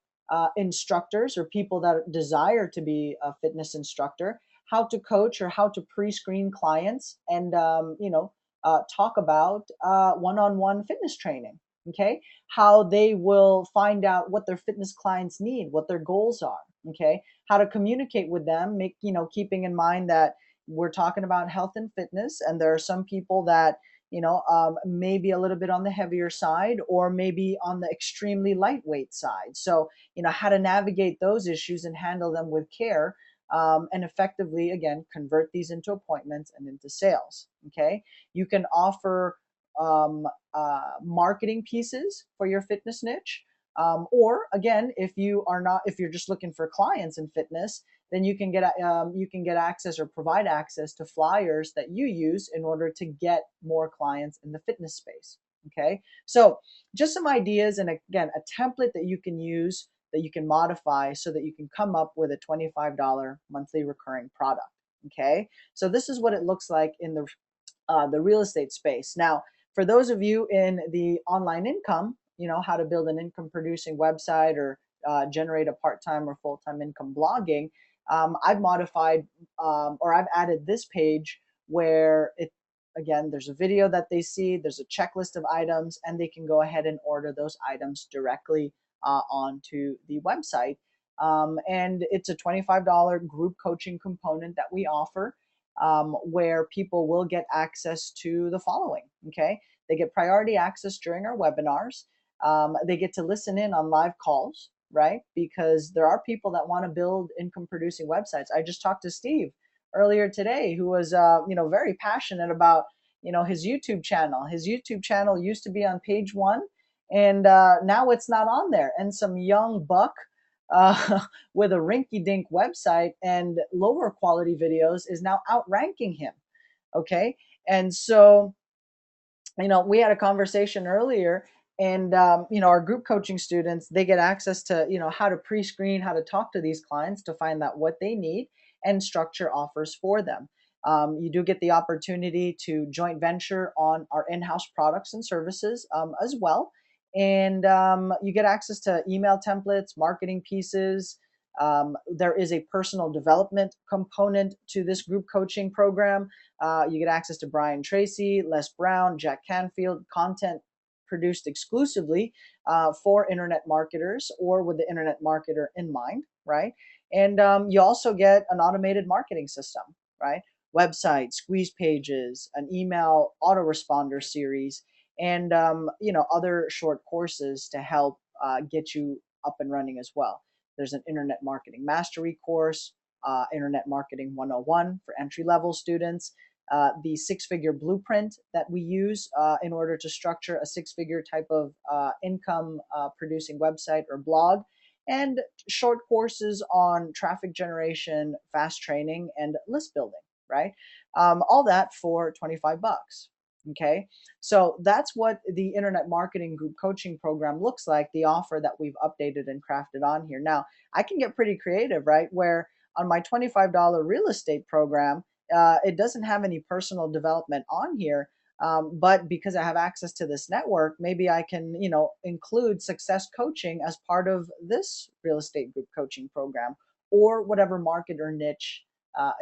Speaker 1: instructors or people that desire to be a fitness instructor how to coach or how to pre-screen clients, and talk about one-on-one fitness training. Okay, how they will find out what their fitness clients need, what their goals are. Okay, how to communicate with them, keeping in mind that we're talking about health and fitness, and there are some people that maybe a little bit on the heavier side or maybe on the extremely lightweight side. So how to navigate those issues and handle them with care, and effectively, again, convert these into appointments and into sales. Okay, you can offer marketing pieces for your fitness niche, or again, if you're just looking for clients in fitness, then you can get access or provide access to flyers that you use in order to get more clients in the fitness space. Okay, so just some ideas, and again, a template that you can use, that you can modify so that you can come up with a $25 monthly recurring product. Okay, so this is what it looks like in the real estate space. Now, for those of you in the online income, how to build an income producing website or generate a part-time or full-time income blogging, I've modified or I've added this page where again, there's a video that they see, there's a checklist of items, and they can go ahead and order those items directly onto the website. And it's a $25 group coaching component that we offer, where people will get access to the following. Okay, they get priority access during our webinars. They get to listen in on live calls, right? Because there are people that want to build income producing websites. I just talked to Steve earlier today, who was very passionate about his YouTube channel. His YouTube channel used to be on page one, and now it's not on there. And some young buck with a rinky-dink website and lower quality videos is now outranking him. Okay, and so we had a conversation earlier, and our group coaching students, they get access to how to pre-screen, how to talk to these clients to find out what they need and structure offers for them. You do get the opportunity to joint venture on our in-house products and services as well, and you get access to email templates, marketing pieces. There is a personal development component to this group coaching program. You get access to Brian Tracy, Les Brown, Jack Canfield, content produced exclusively for internet marketers or with the internet marketer in mind, right? And you also get an automated marketing system, right? Website, squeeze pages, an email autoresponder series, and other short courses to help get you up and running as well. There's an internet marketing mastery course, internet marketing 101 for entry-level students, the six-figure blueprint that we use in order to structure a six-figure type of income producing website or blog, and short courses on traffic generation, fast training, and list building, right? All that for $25. Okay, so that's what the Internet Marketing Group Coaching Program looks like, the offer that we've updated and crafted on here. Now, I can get pretty creative, right? Where on my $25 real estate program, it doesn't have any personal development on here. But because I have access to this network, maybe I can, include success coaching as part of this real estate group coaching program, or whatever market or niche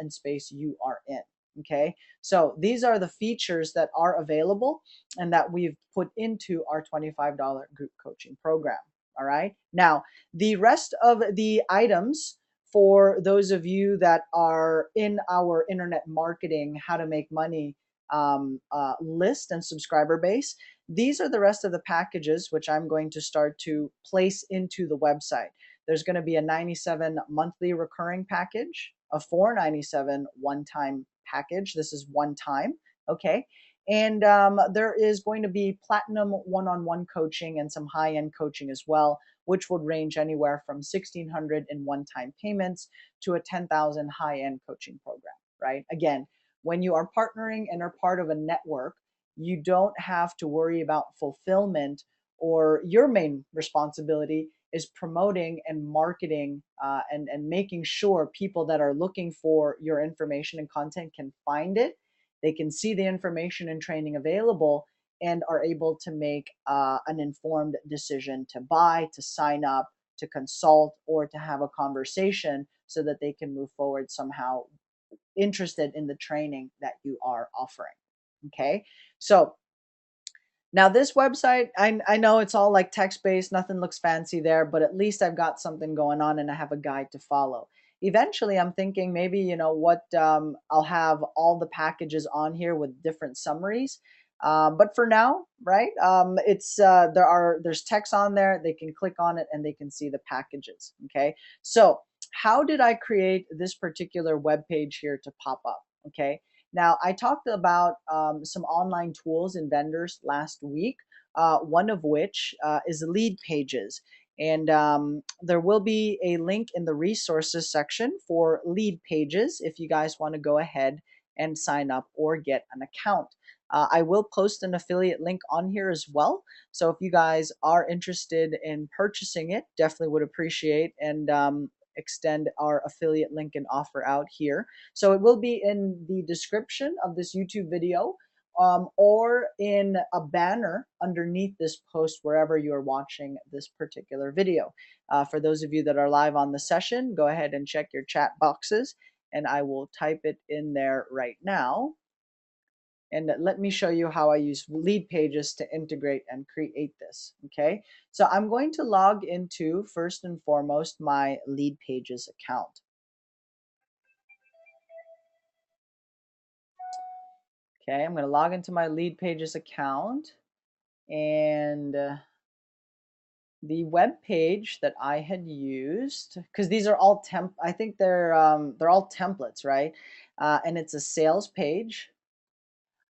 Speaker 1: and space you are in. Okay, so these are the features that are available and that we've put into our $25 group coaching program. All right, now the rest of the items, for those of you that are in our internet marketing, how to make money list and subscriber base, these are the rest of the packages which I'm going to start to place into the website. There's going to be a $97 monthly recurring package, a $497 one-time package. This is one time, okay? And there is going to be platinum one-on-one coaching and some high-end coaching as well, which would range anywhere from $1,600 in one-time payments to a $10,000 high-end coaching program, right? Again, when you are partnering and are part of a network, you don't have to worry about fulfillment, or your main responsibility is promoting and marketing and making sure people that are looking for your information and content can find it. They can see the information and training available and are able to make an informed decision to buy, to sign up, to consult, or to have a conversation so that they can move forward somehow interested in the training that you are offering. Okay, so now this website, I know it's all like text-based, nothing looks fancy there, but at least I've got something going on and I have a guide to follow. Eventually, I'm thinking maybe, I'll have all the packages on here with different summaries. But for now, right, there's text on there. They can click on it and they can see the packages. Okay, so how did I create this particular web page here to pop up? Okay, now, I talked about some online tools and vendors last week, one of which is Lead Pages. And there will be a link in the resources section for Lead Pages if you guys want to go ahead and sign up or get an account. I will post an affiliate link on here as well. So if you guys are interested in purchasing it, definitely would appreciate and extend our affiliate link and offer out here. So it will be in the description of this YouTube video, or in a banner underneath this post wherever you are watching this particular video. For those of you that are live on the session, go ahead and check your chat boxes and I will type it in there right now. And let me show you how I use Lead Pages to integrate and create this. Okay, so I'm going to log into, first and foremost, my Lead Pages account. Okay, I'm going to log into my Lead Pages account, and the web page that I had used, because these are all I think they're all templates, right? And it's a sales page.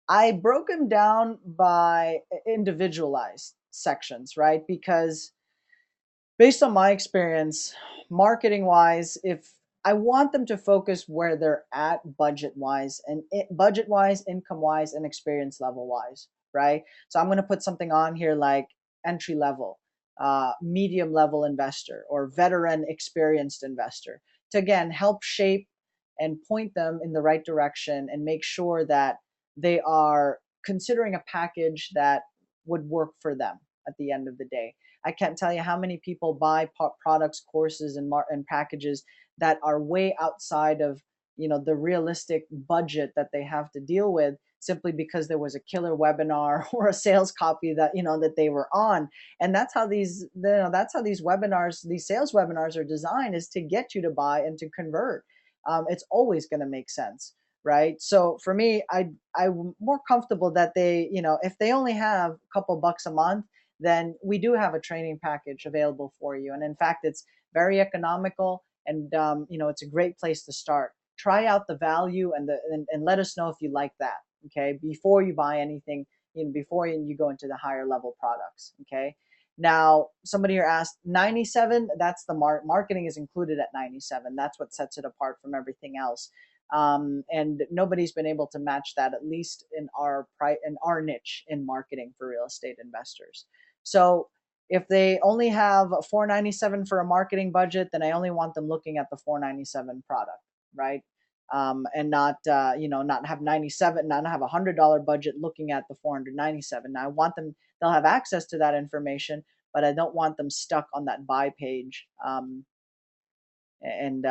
Speaker 1: I broke them down by individualized sections, right? Because based on my experience, marketing wise, if I want them to focus where they're at budget wise, and budget wise, income wise, and experience level wise, right? So I'm going to put something on here like entry level, medium level investor, or veteran experienced investor, to again help shape and point them in the right direction and make sure that they are considering a package that would work for them at the end of the day. I can't tell you how many people buy products, courses, and packages that are way outside of the realistic budget that they have to deal with, simply because there was a killer webinar or a sales copy that that they were on. And that's how these webinars, these sales webinars, are designed, is to get you to buy and to convert. It's always going to make sense, right? So for me, I'm more comfortable that they, if they only have a couple bucks a month, then we do have a training package available for you. And in fact, it's very economical, and it's a great place to start. Try out the value and let us know if you like that. Okay, before you buy anything, before you go into the higher level products. Okay. Now, somebody here asked, 97, that's the marketing is included at 97. That's what sets it apart from everything else. and nobody's been able to match that, at least in our niche in marketing for real estate investors. So if they only have $497 for a marketing budget, then I only want them looking at the $497 product, right? And not not have 97, not have $100 budget looking at the 497. Now I want them, they'll have access to that information, but I don't want them stuck on that buy page, and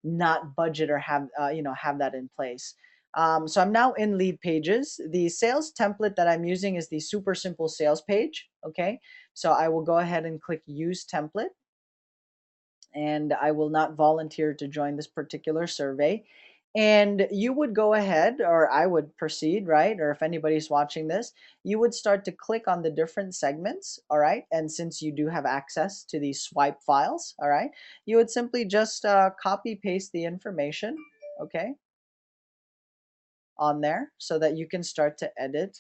Speaker 1: not budget or have have that in place. So I'm now in lead pages. The sales template that I'm using is the super simple sales page. Okay, so I will go ahead and click use template, and I will not volunteer to join this particular survey. And you would go ahead, or I would proceed, right? Or if anybody's watching this, you would start to click on the different segments, all right? And since you do have access to these swipe files, all right, you would simply just copy paste the information, okay, on there so that you can start to edit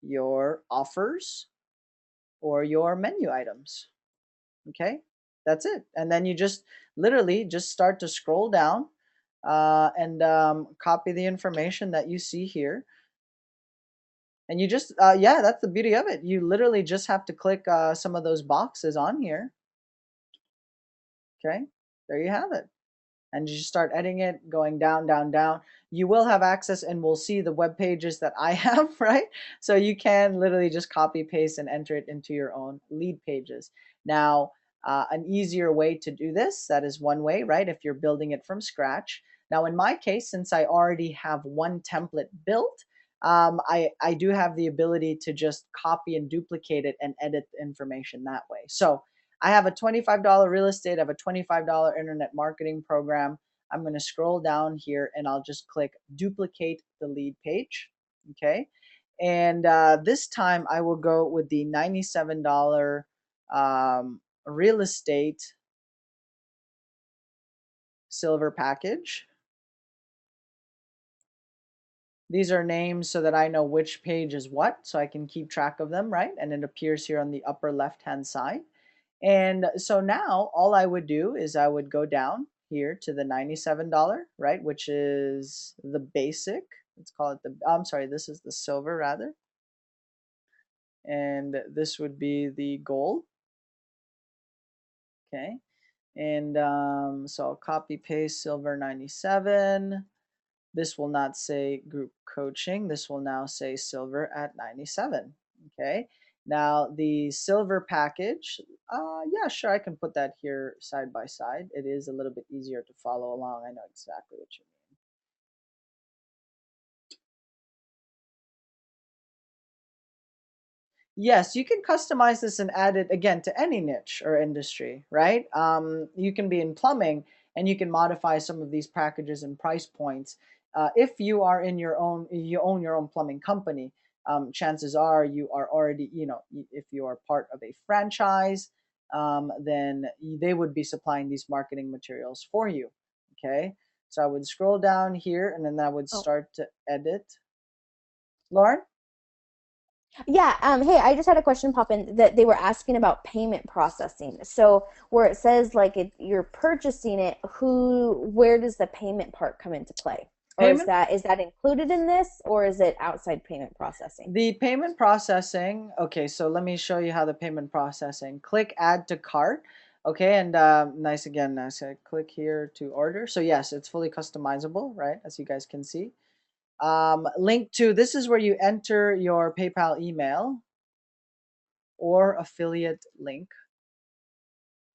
Speaker 1: your offers or your menu items, okay? That's it. And then you just literally just start to scroll down, and copy the information that you see here. And you just, yeah, that's the beauty of it. You literally just have to click some of those boxes on here. Okay, there you have it. And you just start editing it, going down, down, down. You will have access and will see the web pages that I have, right? So you can literally just copy, paste, and enter it into your own lead pages. Now, an easier way to do this, that is one way, right? If you're building it from scratch. Now, in my case, since I already have one template built, I do have the ability to just copy and duplicate it and edit the information that way. So I have a $25 real estate, I have a $25 internet marketing program. I'm going to scroll down here and I'll just click duplicate the lead page. Okay. And this time I will go with the $97 real estate silver package. These are names so that I know which page is what, so I can keep track of them, right? And it appears here on the upper left-hand side. And so now all I would do is I would go down here to the $97, right, which is the basic. Let's call it the, I'm sorry, this is the silver rather. And this would be the gold. Okay. And so I'll copy paste silver 97. This will not say group coaching. This will now say silver at 97. Okay. Now the silver package, yeah, sure, I can put that here side by side. It is a little bit easier to follow along. I know exactly what you mean. Yes, you can customize this and add it again to any niche or industry, right? You can be in plumbing and you can modify some of these packages and price points. If you are in your own, you own your own plumbing company, chances are you are already, if you are part of a franchise, then they would be supplying these marketing materials for you. Okay, so I would scroll down here and then I would
Speaker 2: Oh.
Speaker 1: start to edit. Lauren?
Speaker 2: Yeah, hey, I just had a question pop in that they were asking about payment processing. So where it says like you're purchasing it, where does the payment part come into play? Or is
Speaker 1: Payment
Speaker 2: that included in this, or is it outside payment processing?
Speaker 1: The payment processing, okay, so let me show you how the payment processing. Click add to cart, okay, and nice again, I said click here to order. So yes, it's fully customizable, right, as you guys can see. Link to, this is where you enter your PayPal email or affiliate link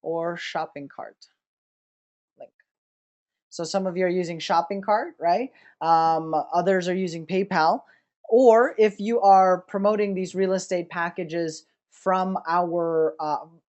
Speaker 1: or shopping cart link. So some of you are using shopping cart, right? Others are using PayPal. Or if you are promoting these real estate packages from our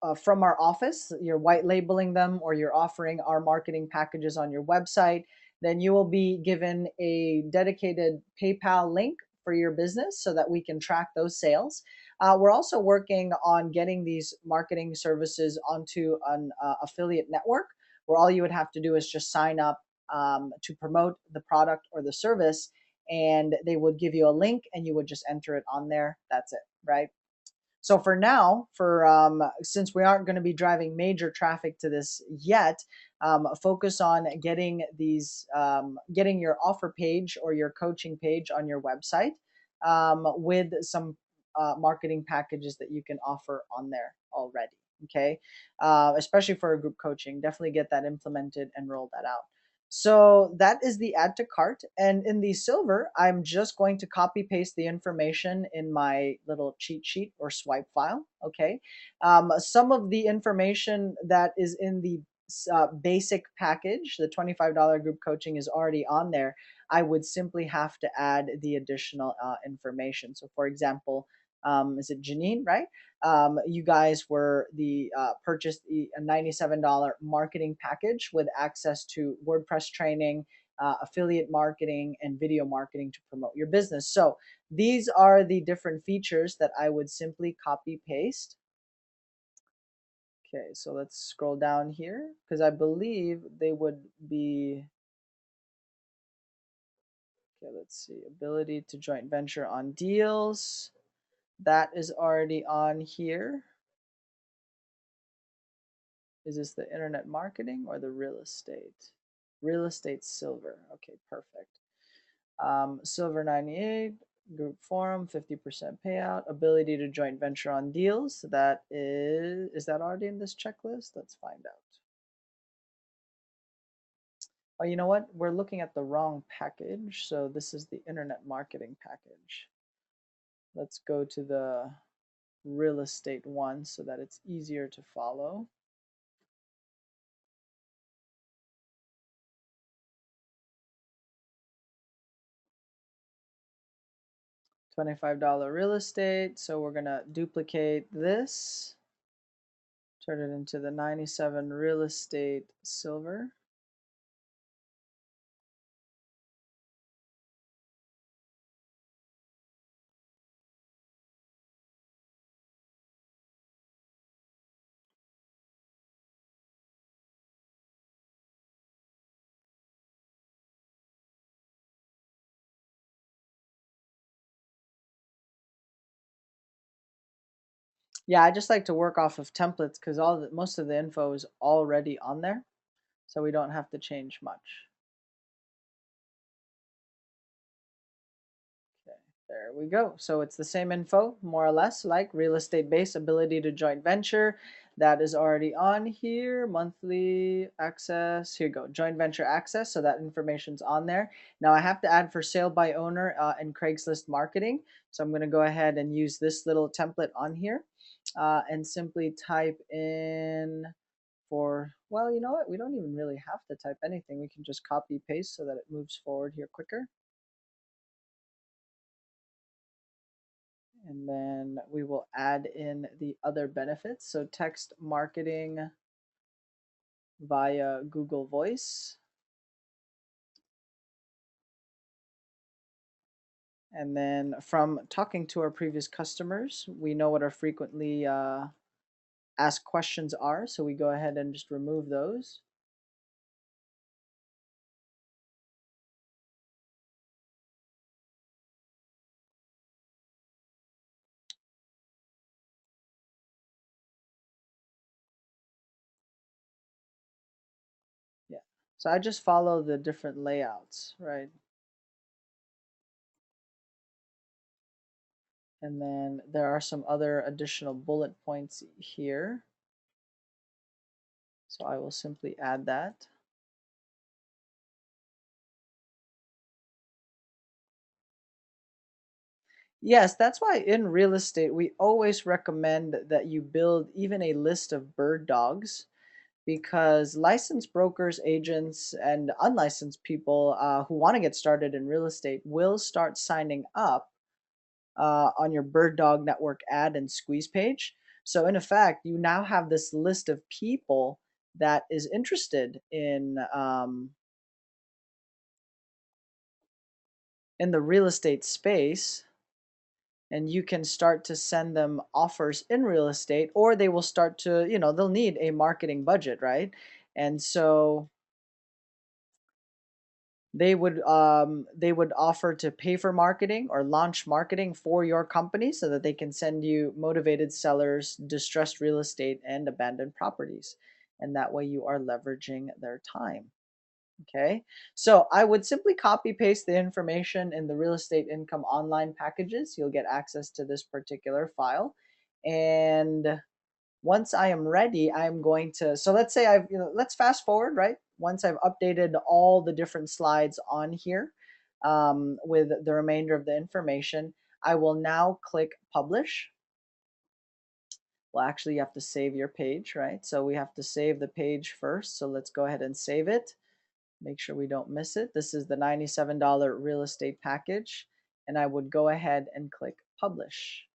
Speaker 1: office, you're white labeling them or you're offering our marketing packages on your website, then you will be given a dedicated PayPal link for your business so that we can track those sales. We're also working on getting these marketing services onto an affiliate network where all you would have to do is just sign up to promote the product or the service, and they would give you a link and you would just enter it on there. That's it, right? So for now, for since we aren't going to be driving major traffic to this yet, focus on getting your offer page or your coaching page on your website with some marketing packages that you can offer on there already. Okay, especially for a group coaching, definitely get that implemented and roll that out. So that is the add to cart. And in the silver, I'm just going to copy paste the information in my little cheat sheet or swipe file. Okay. Some of the information that is in the basic package, the $25 group coaching, is already on there. I would simply have to add the additional information. So, for example, is it Janine, right? You guys were the purchased a $97 marketing package with access to WordPress training, affiliate marketing, and video marketing to promote your business. So these are the different features that I would simply copy paste. Okay, so let's scroll down here because I believe they would be. Okay, let's see. Ability to joint venture on deals. That is already on here. Is this the internet marketing or the real estate? Real estate silver. Okay, perfect. Silver 98, group forum, 50% payout, ability to joint venture on deals. That is that already in this checklist? Let's find out. Oh, you know what? We're looking at the wrong package. So this is the internet marketing package. Let's go to the real estate one so that it's easier to follow. $25 real estate. So we're going to duplicate this, turn it into the 97 real estate silver. Yeah, I just like to work off of templates because most of the info is already on there, so we don't have to change much. Okay, there we go. So it's the same info, more or less, like real estate base, ability to joint venture. That is already on here. Monthly access. Here you go. Joint venture access. So that information's on there. Now I have to add for sale by owner and Craigslist marketing. So I'm going to go ahead and use this little template on here and simply type in well, you know what? We don't even really have to type anything. We can just copy paste so that it moves forward here quicker. And then we will add in the other benefits. So text marketing via Google Voice. And then from talking to our previous customers, we know what our frequently asked questions are. So we go ahead and just remove those. Yeah. So I just follow the different layouts, right? And then there are some other additional bullet points here. So I will simply add that. Yes, that's why in real estate, we always recommend that you build even a list of bird dogs because licensed brokers, agents, and unlicensed people who want to get started in real estate will start signing up on your Bird Dog Network ad and squeeze page. So, in effect, you now have this list of people that is interested in the real estate space, and you can start to send them offers in real estate, or they will start to, they'll need a marketing budget, right? And so they would offer to pay for marketing or launch marketing for your company so that they can send you motivated sellers, distressed real estate, and abandoned properties. And that way you are leveraging their time. Okay, so I would simply copy paste the information in the real estate income online packages. You'll get access to this particular file. And once I am ready, I'm going to, so let's say let's fast forward, right? Once I've updated all the different slides on here with the remainder of the information, I will now click publish. Well, actually, you have to save your page, right? So we have to save the page first. So let's go ahead and save it. Make sure we don't miss it. This is the $97 real estate package. And I would go ahead and click publish.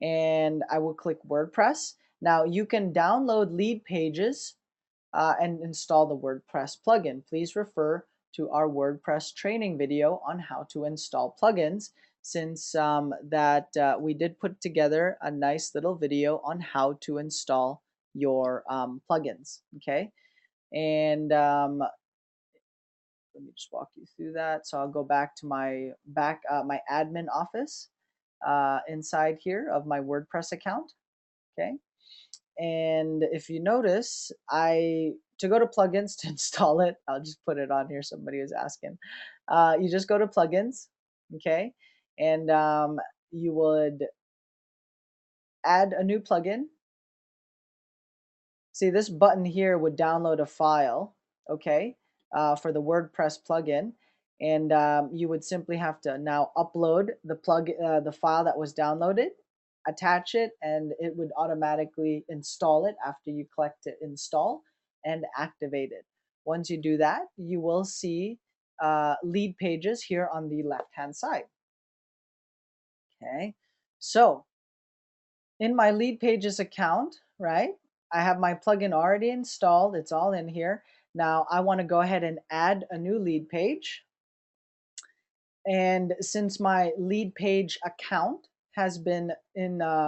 Speaker 1: And I will click WordPress. Now you can download lead pages and install the WordPress plugin. Please refer to our WordPress training video on how to install plugins, since we did put together a nice little video on how to install your plugins. Okay, and let me just walk you through that. So I'll go back to my admin office inside here of my WordPress account. Okay, and if you notice, to go to plugins to install it, I'll just put it on here. Somebody was asking. You just go to plugins, okay, and you would add a new plugin. See, this button here would download a file, okay, for the WordPress plugin, and you would simply have to now upload the file that was downloaded, attach it, and it would automatically install it after you click to install and activate it. Once you do that, you will see lead pages here on the left-hand side. Okay, so in my lead pages account, right, I have my plugin already installed. It's all in here. Now I want to go ahead and add a new lead page. And since my lead page account has been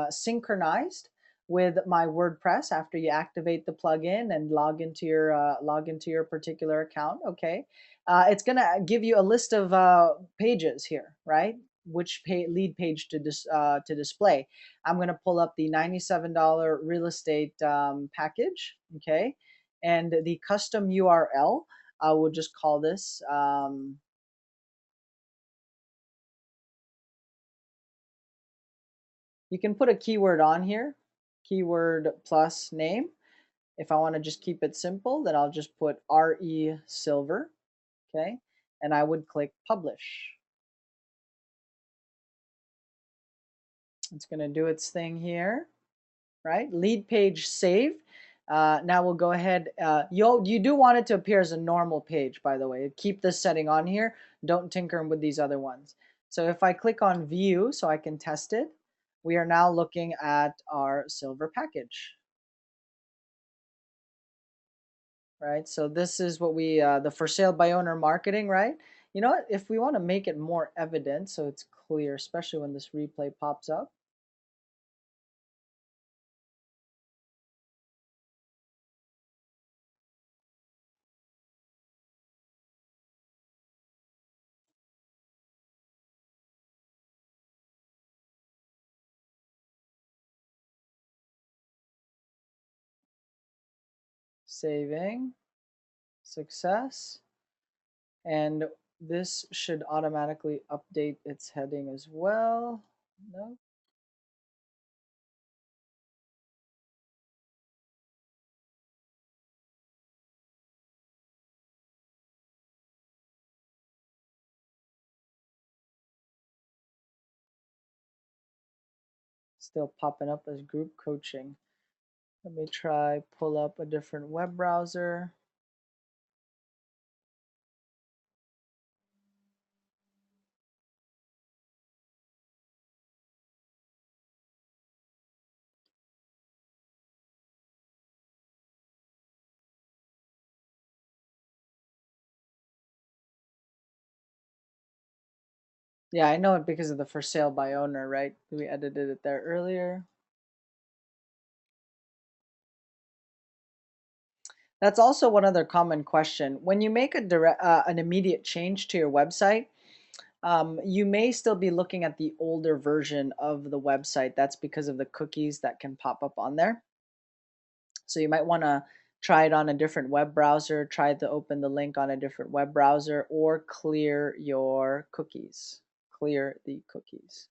Speaker 1: synchronized with my WordPress after you activate the plugin and log into your particular account, okay, it's gonna give you a list of pages here, right? Which lead page to display. I'm gonna pull up the $97 real estate package, okay, and the custom URL. I will just call this. You can put a keyword on here, keyword plus name. If I want to just keep it simple, then I'll just put RE Silver, okay? And I would click publish. It's going to do its thing here, right? Lead page saved. Now we'll go ahead. You do want it to appear as a normal page, by the way. Keep this setting on here. Don't tinker with these other ones. So if I click on view so I can test it, we are now looking at our silver package. Right, so this is what we the for sale by owner marketing, right? You know what, if we want to make it more evident so it's clear, especially when this replay pops up, saving, success, and this should automatically update its heading as well. No. Still popping up as group coaching. Let me try pull up a different web browser. Yeah, I know it because of the for sale by owner, right? We edited it there earlier. That's also one other common question. When you make an immediate change to your website, you may still be looking at the older version of the website. That's because of the cookies that can pop up on there. So you might want to try it on a different web browser, try to open the link on a different web browser, or clear your cookies. Clear the cookies.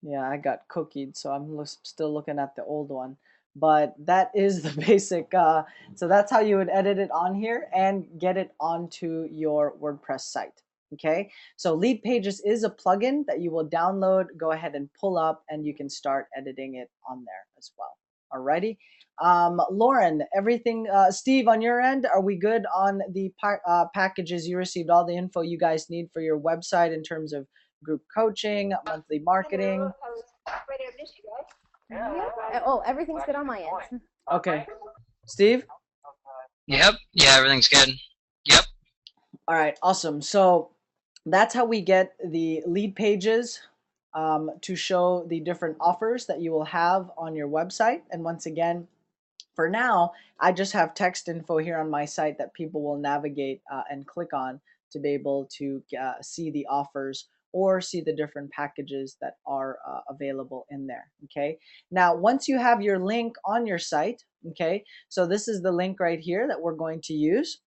Speaker 1: Yeah, I got cookied, so I'm still looking at the old one. But that is the basic. So that's how you would edit it on here and get it onto your WordPress site. Okay, so Lead Pages is a plugin that you will download, go ahead and pull up, and you can start editing it on there as well. Alrighty. Lauren, everything, Steve, on your end, are we good on the packages? You received all the info you guys need for your website in terms of group coaching, monthly marketing.
Speaker 2: Yeah. Oh, everything's good on my end.
Speaker 1: Okay. Steve?
Speaker 3: Yep. Yeah, everything's good. Yep.
Speaker 1: All right, awesome. So that's how we get the lead pages to show the different offers that you will have on your website. And once again, for now, I just have text info here on my site that people will navigate and click on to be able to see the offers or see the different packages that are available in there. Okay. Now, once you have your link on your site, okay, so this is the link right here that we're going to use.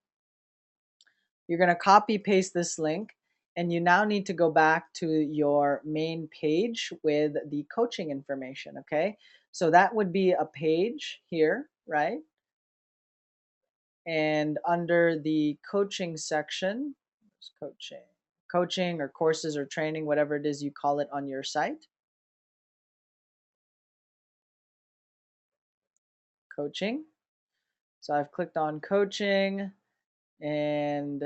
Speaker 1: You're going to copy paste this link, and you now need to go back to your main page with the coaching information. Okay. So that would be a page here, right? And under the coaching section, coaching or courses or training, whatever it is you call it on your site. Coaching. So I've clicked on coaching and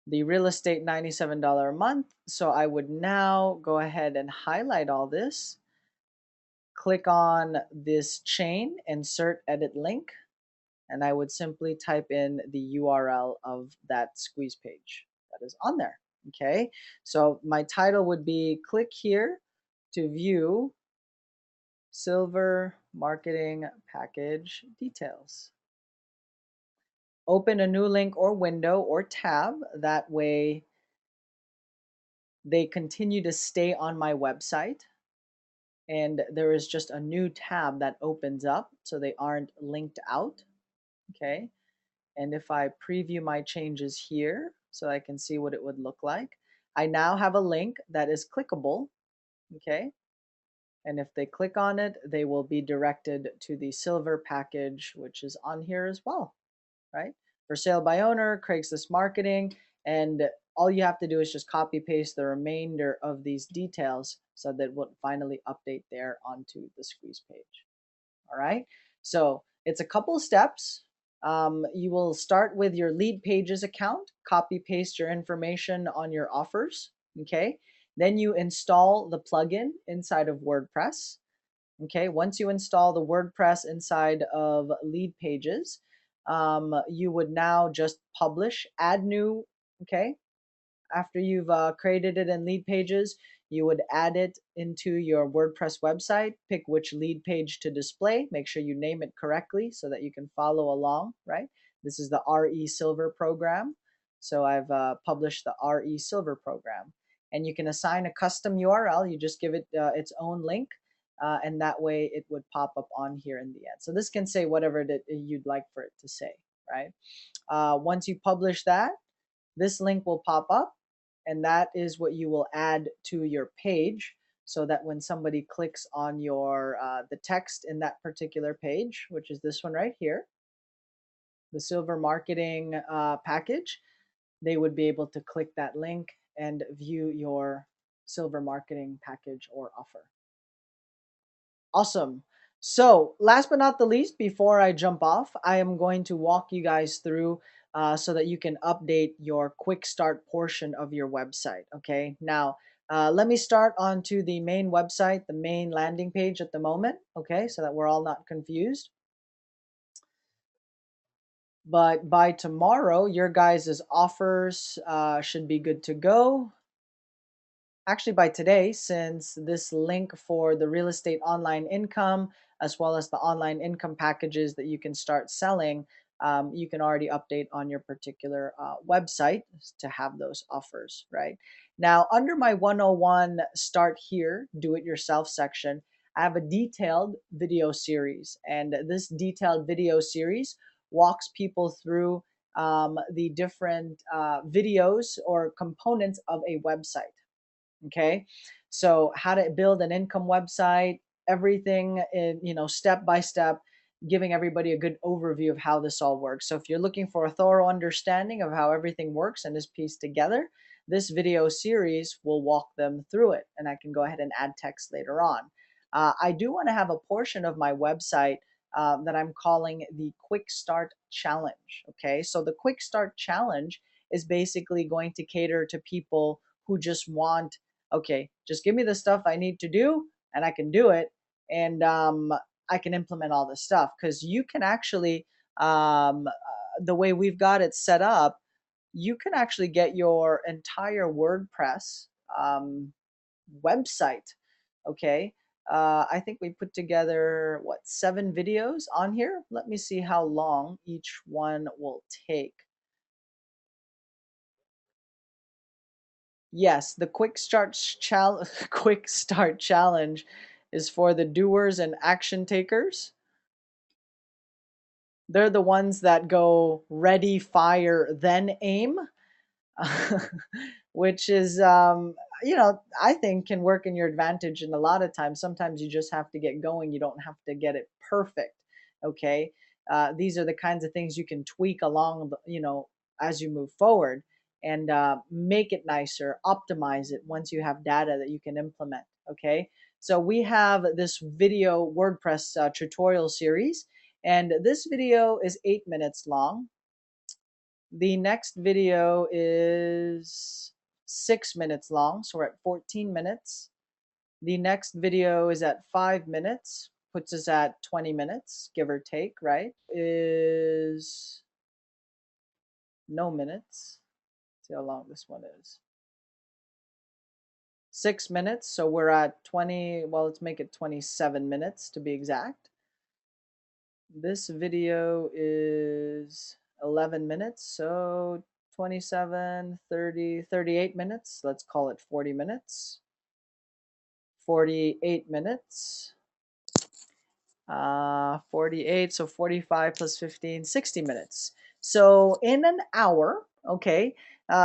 Speaker 1: the real estate $97 a month. So I would now go ahead and highlight all this. Click on this chain, insert edit link, and I would simply type in the URL of that squeeze page that is on there. Okay, so my title would be click here to view Silver Marketing Package details. Open a new link or window or tab. That way they continue to stay on my website. And there is just a new tab that opens up so they aren't linked out. Okay. And if I preview my changes here so I can see what it would look like, I now have a link that is clickable, okay? And if they click on it, they will be directed to the silver package, which is on here as well, right? For sale by owner, Craigslist marketing, and all you have to do is just copy paste the remainder of these details so that we'll finally update there onto the squeeze page. All right, so it's a couple steps. You will start with your lead pages account, copy paste your information on your offers. Okay, then you install the plugin inside of WordPress. Okay, once you install the WordPress inside of lead pages, you would now just publish, add new. Okay, after you've created it in lead pages, you would add it into your WordPress website, pick which lead page to display, make sure you name it correctly so that you can follow along, right? This is the RE Silver program. So I've published the RE Silver program. And you can assign a custom URL. You just give it its own link, and that way it would pop up on here in the end. So this can say whatever you'd like for it to say, right? Once you publish that, this link will pop up, and that is what you will add to your page so that when somebody clicks on your the text in that particular page, which is this one right here, the silver marketing package, they would be able to click that link and view your silver marketing package or offer. Awesome. So last but not the least, before I jump off, I am going to walk you guys through so that you can update your quick start portion of your website. Okay. Now, let me start onto the main website, the main landing page at the moment. Okay. So that we're all not confused. But by tomorrow, your guys' offers should be good to go. Actually, by today, since this link for the real estate online income, as well as the online income packages that you can start selling, you can already update on your particular website to have those offers, right? Now, under my 101 Start Here, Do It Yourself section, I have a detailed video series. And this detailed video series walks people through the different videos or components of a website. Okay, so how to build an income website, everything in, step by step, giving everybody a good overview of how this all works. So if you're looking for a thorough understanding of how everything works and is pieced together, this video series will walk them through it, and I can go ahead and add text later on. I do want to have a portion of my website that I'm calling the Quick Start Challenge. Okay, so the Quick Start Challenge is basically going to cater to people who just want, okay, just give me the stuff I need to do and I can do it. And I can implement all this stuff, because you can actually, the way we've got it set up, you can actually get your entire WordPress website. Okay. I think we put together, what, 7 videos on here? Let me see how long each one will take. Yes, the quick start challenge is for the doers and action takers. They're the ones that go ready, fire, then aim, which is, I think can work in your advantage. And a lot of times, sometimes you just have to get going. You don't have to get it perfect. Okay. These are the kinds of things you can tweak along, as you move forward, and make it nicer, optimize it once you have data that you can implement. Okay. So we have this video WordPress tutorial series, and this video is 8 minutes long. The next video is 6 minutes long, so we're at 14 minutes. The next video is at 5 minutes, puts us at 20 minutes, give or take, right? Is no minutes. Let's see how long this one is. 6 minutes, so we're at 20, well, let's make it 27 minutes to be exact. This video is 11 minutes, so 27, 30, 38 minutes. Let's call it 40 minutes. 48 minutes. 48, so 45 plus 15, 60 minutes. So in an hour, okay,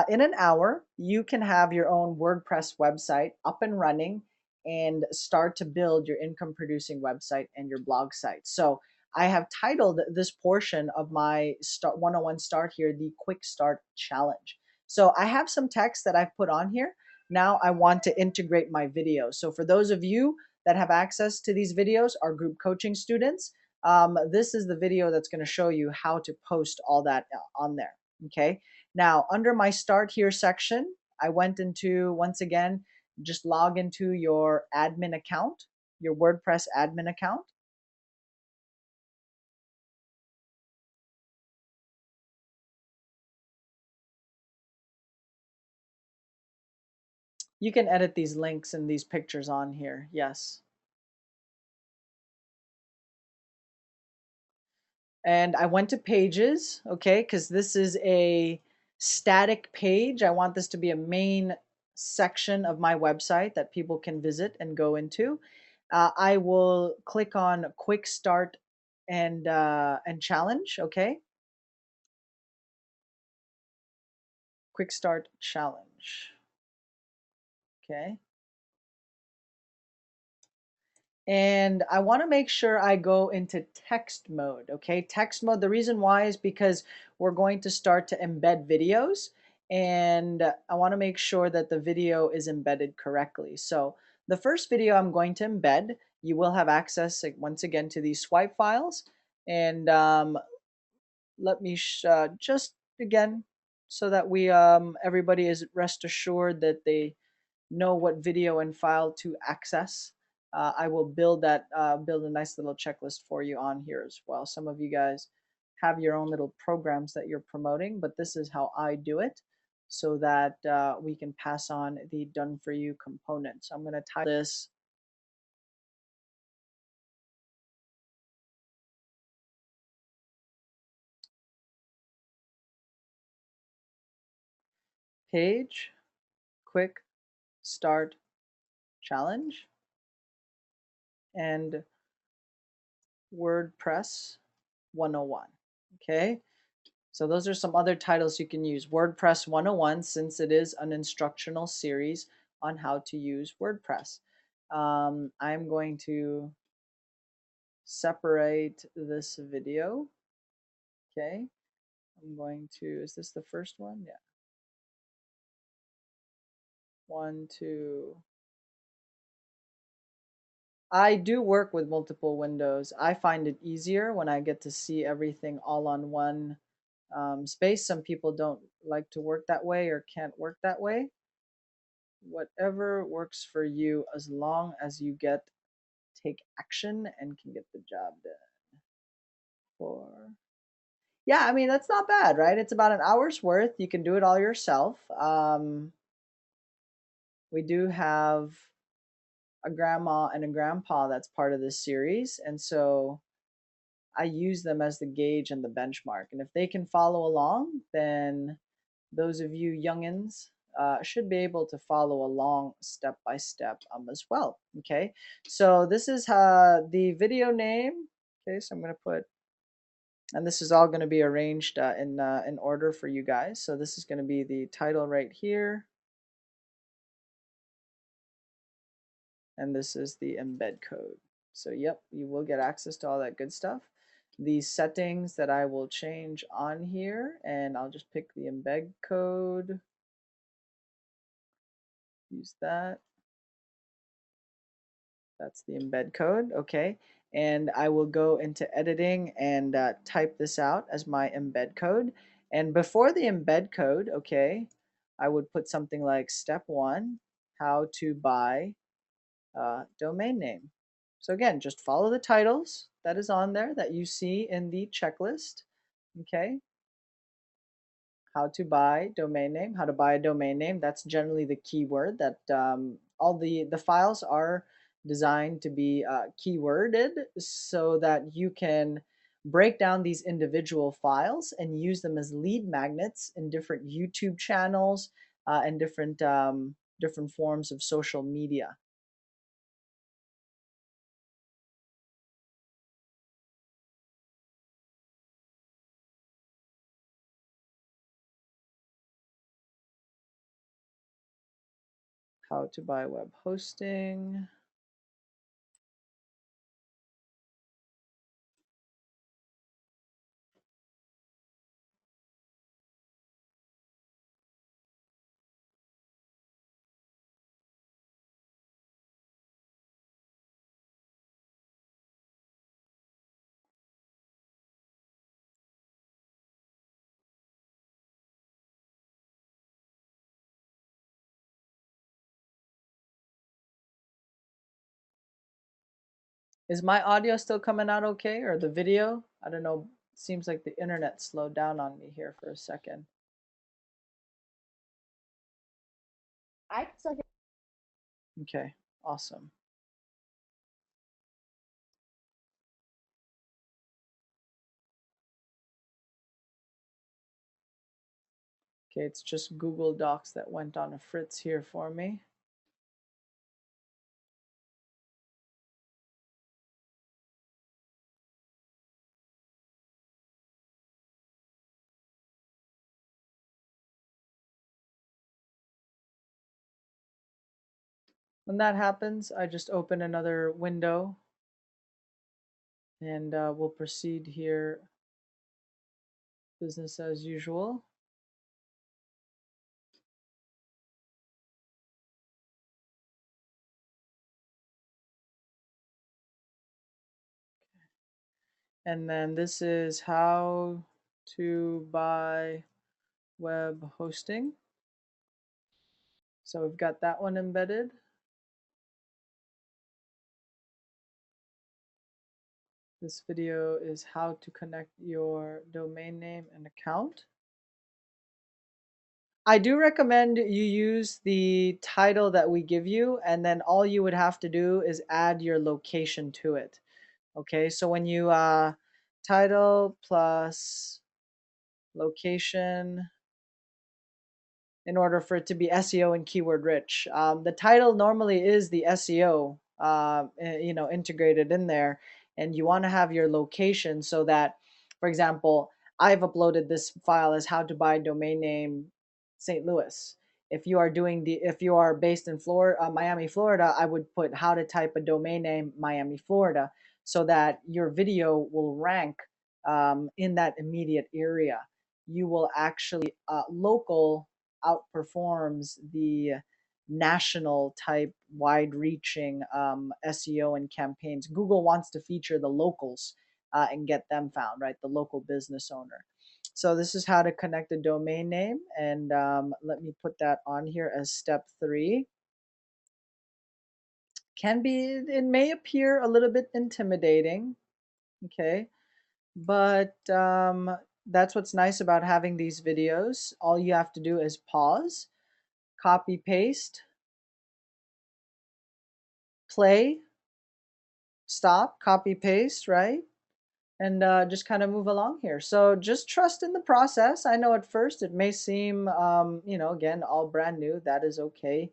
Speaker 1: in an hour, you can have your own WordPress website up and running and start to build your income producing website and your blog site. So I have titled this portion of my 101 Start Here, the Quick Start Challenge. So I have some text that I've put on here. Now I want to integrate my video. So for those of you that have access to these videos, our group coaching students, this is the video that's going to show you how to post all that on there. Okay. Now, under my Start Here section, I went into, once again, just log into your admin account, your WordPress admin account. You can edit these links and these pictures on here. Yes. And I went to pages, okay, because this is a static page. I want this to be a main section of my website that people can visit and go into. I will click on Quick Start and Challenge, okay? Quick Start Challenge, okay? and I want to make sure I go into text mode. Okay, text mode. The reason why is because we're going to start to embed videos, and I want to make sure that the video is embedded correctly. So the first video I'm going to embed, you will have access once again to these swipe files, and let me just again so that we everybody is rest assured that they know what video and file to access. I will build build a nice little checklist for you on here as well. Some of you guys have your own little programs that you're promoting, but this is how I do it so that we can pass on the done for you component. So I'm going to type this page quick start challenge and WordPress 101. Okay, so those are some other titles you can use. WordPress 101, since it is an instructional series on how to use WordPress. I'm going to separate this video. Okay, I'm going to, is this the first one? Yeah. 1, 2. I do work with multiple windows. I find it easier when I get to see everything all on one space. Some people don't like to work that way or can't work that way. Whatever works for you, as long as you take action and can get the job done. 4. Yeah, I mean that's not bad, right? It's about an hour's worth. You can do it all yourself. We do have a grandma and a grandpa that's part of this series, and so I use them as the gauge and the benchmark. And if they can follow along, then those of you youngins should be able to follow along step by step as well. Okay, so this is the video name. Okay, so I'm going to put, and this is all going to be arranged in order for you guys. So this is going to be the title right here, and this is the embed code. So yep, you will get access to all that good stuff. These settings that I will change on here, and I'll just pick the embed code, use that. That's the embed code, okay. And I will go into editing and type this out as my embed code. And before the embed code, okay, I would put something like step 1, how to buy domain name. So again, just follow the titles that is on there that you see in the checklist, okay. How to buy domain name, how to buy a domain name. That's generally the keyword that all the files are designed to be keyworded so that you can break down these individual files and use them as lead magnets in different YouTube channels and different forms of social media. How to buy web hosting. Is my audio still coming out okay, or the video? I don't know. Seems like the internet slowed down on me here for a second.
Speaker 2: I can still hear.
Speaker 1: Okay, awesome. Okay, it's just Google Docs that went on a fritz here for me. When that happens, I just open another window and we'll proceed here, business as usual. And then this is how to buy web hosting. So we've got that one embedded. This video is how to connect your domain name and account. I do recommend you use the title that we give you, and then all you would have to do is add your location to it. Okay, so when you title plus location in order for it to be SEO and keyword rich. The title normally is the SEO, integrated in there, and you want to have your location so that, for example, I've uploaded this file as how to buy domain name St. Louis. If you are based in Florida, Miami, Florida, I would put how to type a domain name Miami, Florida, so that your video will rank in that immediate area. You will actually local outperforms the national type wide reaching SEO and campaigns. Google wants to feature the locals and get them found, right? The local business owner. So this is how to connect a domain name, and let me put that on here as step 3. It may appear a little bit intimidating, okay, but that's what's nice about having these videos. All you have to do is pause, copy paste, play, stop, copy paste, right? And just kind of move along here. So just trust in the process. I know at first it may seem, again, all brand new. That is okay.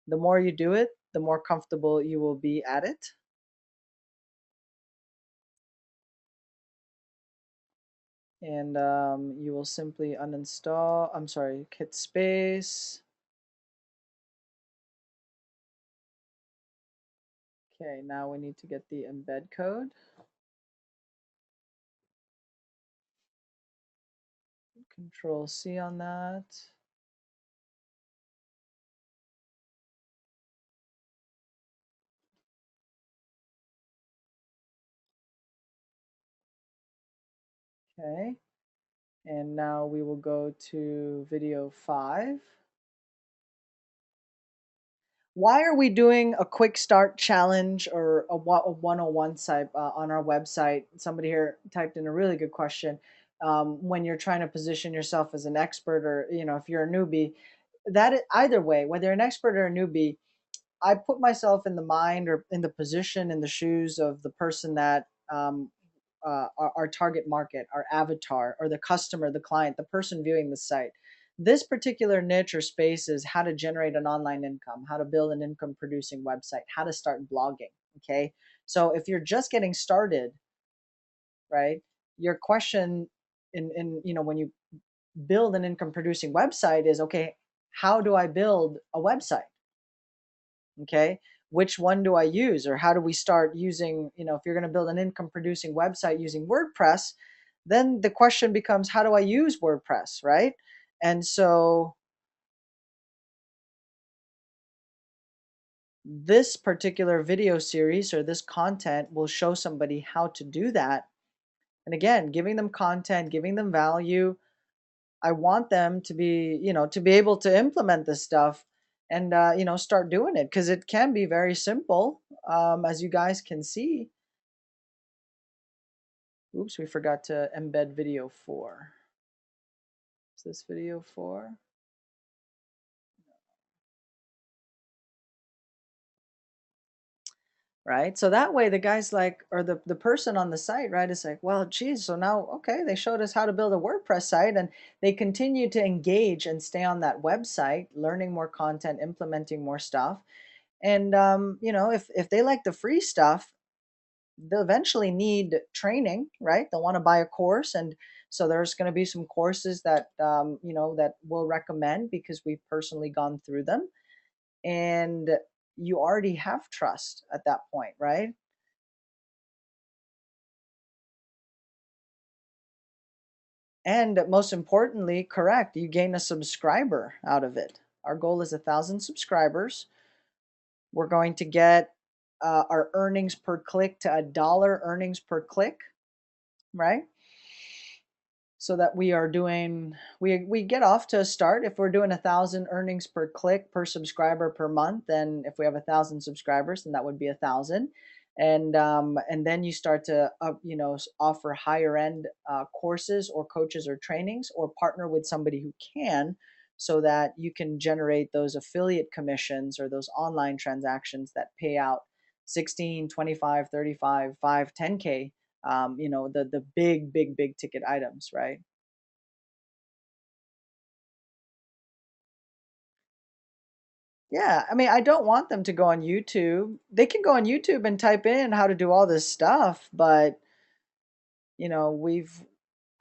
Speaker 1: The more you do it, the more comfortable you will be at it. And you will simply uninstall, hit space. Okay, now we need to get the embed code. Control C on that. Okay, and now we will go to video 5. Why are we doing a quick start challenge or a 101 type on our website? Somebody here typed in a really good question. When you're trying to position yourself as an expert, or if you're a newbie, either way, whether you're an expert or a newbie, I put myself in the mind or in the position, in the shoes of the person that our target market, our avatar, or the customer, the client, the person viewing the site. This particular niche or space is how to generate an online income, how to build an income producing website, how to start blogging. Okay. So if you're just getting started, right, your question when you build an income producing website is, okay, how do I build a website? Okay, which one do I use, or how do we start using, if you're going to build an income producing website using WordPress, then the question becomes, how do I use WordPress, right? And so this particular video series or this content will show somebody how to do that. And again, giving them content, giving them value. I want them to be, to be able to implement this stuff and, start doing it, because it can be very simple, as you guys can see. Oops, we forgot to embed video 4. Is this video 4? Right? So that way the guy's like, or the person on the site, right, is like, well, geez, so now, okay, they showed us how to build a WordPress site, and they continue to engage and stay on that website, learning more content, implementing more stuff. And, if they like the free stuff, they'll eventually need training, right? They'll want to buy a course. And so there's going to be some courses that, that we'll recommend because we've personally gone through them. And you already have trust at that point, right? And most importantly, correct, you gain a subscriber out of it. Our goal is 1,000 subscribers. We're going to get our earnings per click to $1 earnings per click, right? So that we are doing, we get off to a start. If we're doing 1,000 earnings per click per subscriber per month, then if we have 1,000 subscribers, then that would be 1,000. And then you start to offer higher end courses or coaches or trainings, or partner with somebody who can, so that you can generate those affiliate commissions or those online transactions that pay out 16, 25, 35, 5, 10K, the big ticket items, right? Yeah, I mean, I don't want them to go on YouTube. They can go on YouTube and type in how to do all this stuff, but you know, we've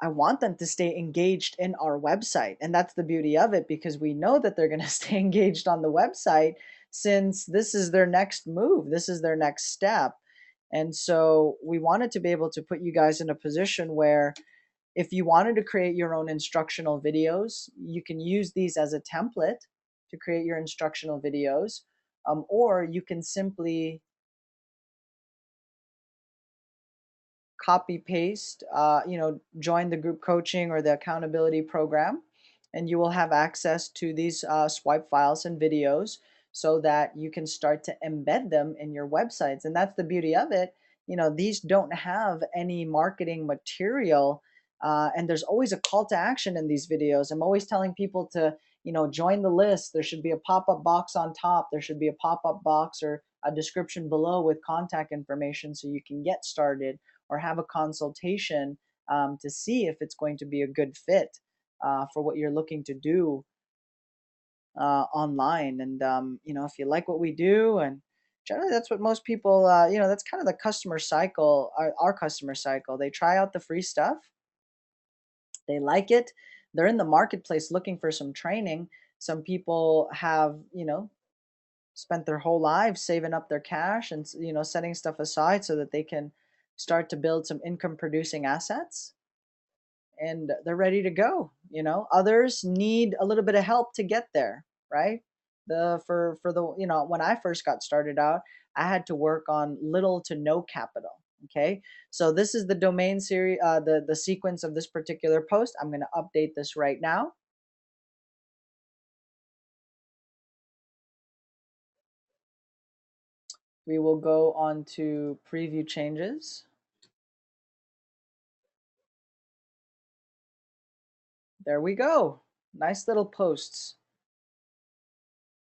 Speaker 1: I want them to stay engaged in our website. And that's the beauty of it, because we know that they're going to stay engaged on the website, since this is their next move, this is their next step. And so we wanted to be able to put you guys in a position where if you wanted to create your own instructional videos, you can use these as a template to create your instructional videos, or you can simply copy paste, join the group coaching or the accountability program, and you will have access to these swipe files and videos, so that you can start to embed them in your websites. And that's the beauty of it. These don't have any marketing material, and there's always a call to action in these videos. I'm always telling people to, join the list. There should be a pop-up box on top. There should be a pop-up box or a description below with contact information, so you can get started or have a consultation, to see if it's going to be a good fit for what you're looking to do online. And if you like what we do, and generally that's what most people, that's kind of the customer cycle, our customer cycle. They try out the free stuff, they like it, they're in the marketplace looking for some training. Some people have, spent their whole lives saving up their cash and setting stuff aside so that they can start to build some income producing assets, and they're ready to go. Others need a little bit of help to get there, right? When I first got started out, I had to work on little to no capital. Okay, so this is the domain series, the sequence of this particular post. I'm going to update this right now. We will go on to preview changes. There we go. Nice little posts.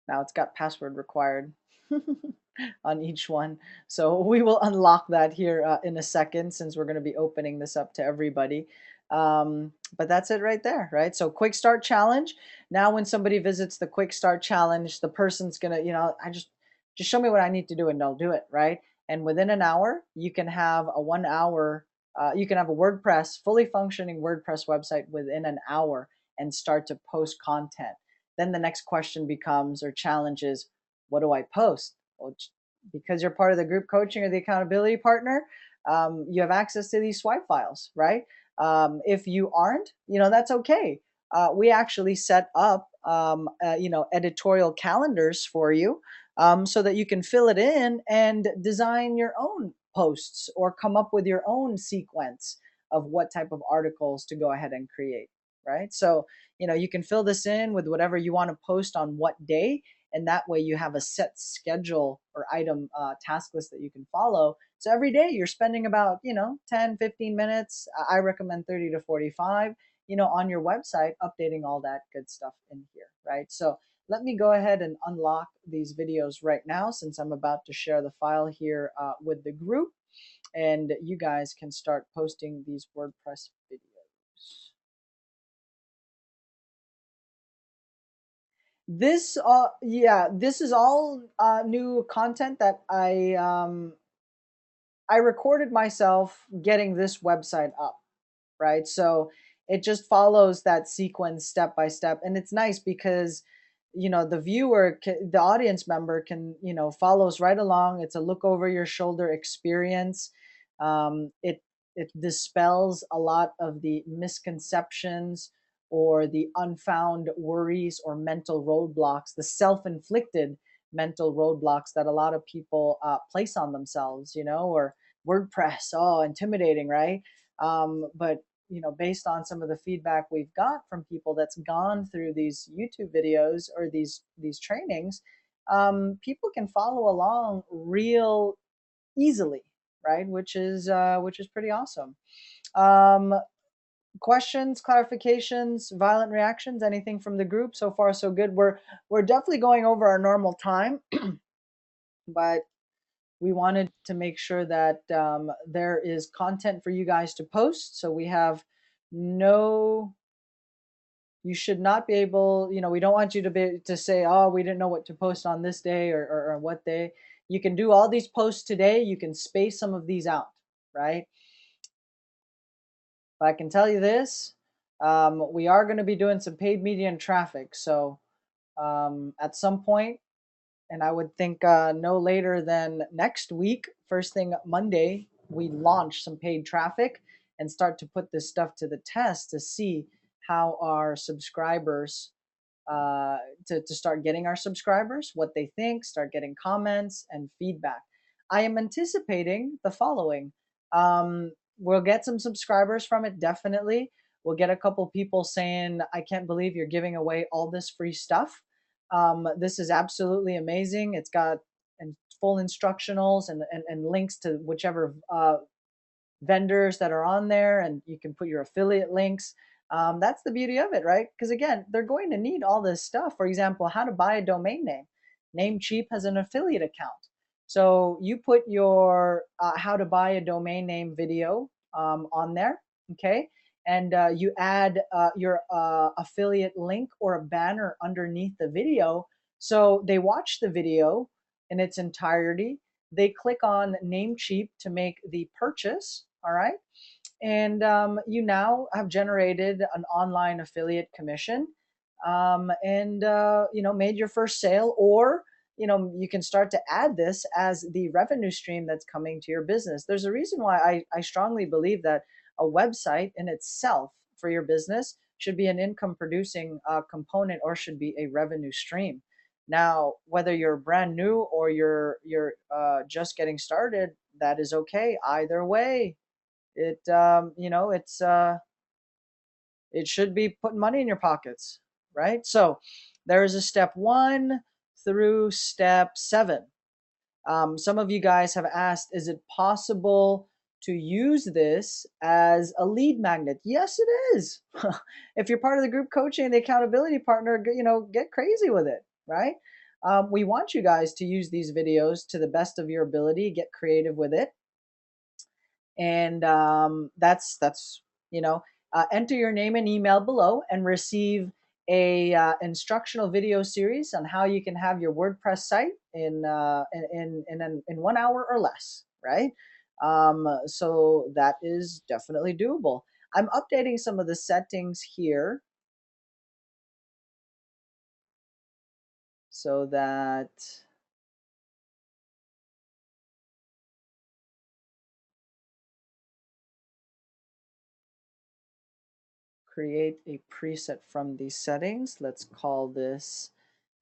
Speaker 1: Now it's got password required on each one. So we will unlock that here in a second, since we're going to be opening this up to everybody. But that's it right there, right? So quick start challenge. Now when somebody visits the quick start challenge, the person's going to, I just show me what I need to do and they'll do it, right? And within an hour, you can have a 1 hour, you can have a WordPress, fully functioning WordPress website within an hour, and start to post content. Then the next question becomes, or challenge is, what do I post? Well, because you're part of the group coaching or the accountability partner, you have access to these swipe files, right? If you aren't, that's okay. We actually set up, editorial calendars for you, so that you can fill it in and design your own posts, or come up with your own sequence of what type of articles to go ahead and create, right? So, you can fill this in with whatever you want to post on what day, and that way you have a set schedule or item task list that you can follow. So every day you're spending about 10 15 minutes, I recommend 30 to 45, on your website, updating all that good stuff in here, right? So let me go ahead and unlock these videos right now, since I'm about to share the file here with the group, and you guys can start posting these WordPress videos. This is all new content that I recorded myself getting this website up, right? So it just follows that sequence step by step, and it's nice because the viewer, the audience member can, follows right along. It's a look over your shoulder experience. It dispels a lot of the misconceptions or the unfound worries or mental roadblocks, the self-inflicted mental roadblocks that a lot of people place on themselves, or WordPress, oh, intimidating, right? But based on some of the feedback we've got from people that's gone through these YouTube videos or these trainings, people can follow along real easily, right? Which is pretty awesome. Um, Questions, clarifications, violent reactions, anything from the group? So far, so good. We're definitely going over our normal time, but we wanted to make sure that there is content for you guys to post. So we have no, you should not be able, we don't want you to say, oh, we didn't know what to post on this day or what day. You can do all these posts today. You can space some of these out, right? But I can tell you this, we are going to be doing some paid media and traffic. So at some point, and I would think no later than next week, first thing Monday, we launch some paid traffic and start to put this stuff to the test to see how our subscribers, to start getting our subscribers, what they think, start getting comments and feedback. I am anticipating the following. We'll get some subscribers from it, definitely. We'll get a couple people saying, I can't believe you're giving away all this free stuff. This is absolutely amazing. It's got full instructionals and links to whichever vendors that are on there, and you can put your affiliate links. That's the beauty of it, right? Because again, they're going to need all this stuff. For example, how to buy a domain name. Namecheap has an affiliate account. So you put your how to buy a domain name video on there, okay? And you add your affiliate link or a banner underneath the video. So they watch the video in its entirety. They click on Namecheap to make the purchase, all right? And you now have generated an online affiliate commission, and made your first sale, or you can start to add this as the revenue stream that's coming to your business. There's a reason why I strongly believe that a website in itself for your business should be an income producing component, or should be a revenue stream. Now, whether you're brand new or you're just getting started, that is okay. Either way, it should be putting money in your pockets, right? So there is a step 1 through step 7. Some of you guys have asked, is it possible to use this as a lead magnet? Yes, it is. If you're part of the group coaching, the accountability partner, get crazy with it, right? We want you guys to use these videos to the best of your ability, get creative with it. And that's enter your name and email below and receive a instructional video series on how you can have your WordPress site in 1 hour or less, right? So that is definitely doable. I'm updating some of the settings here so that create a preset from these settings. Let's call this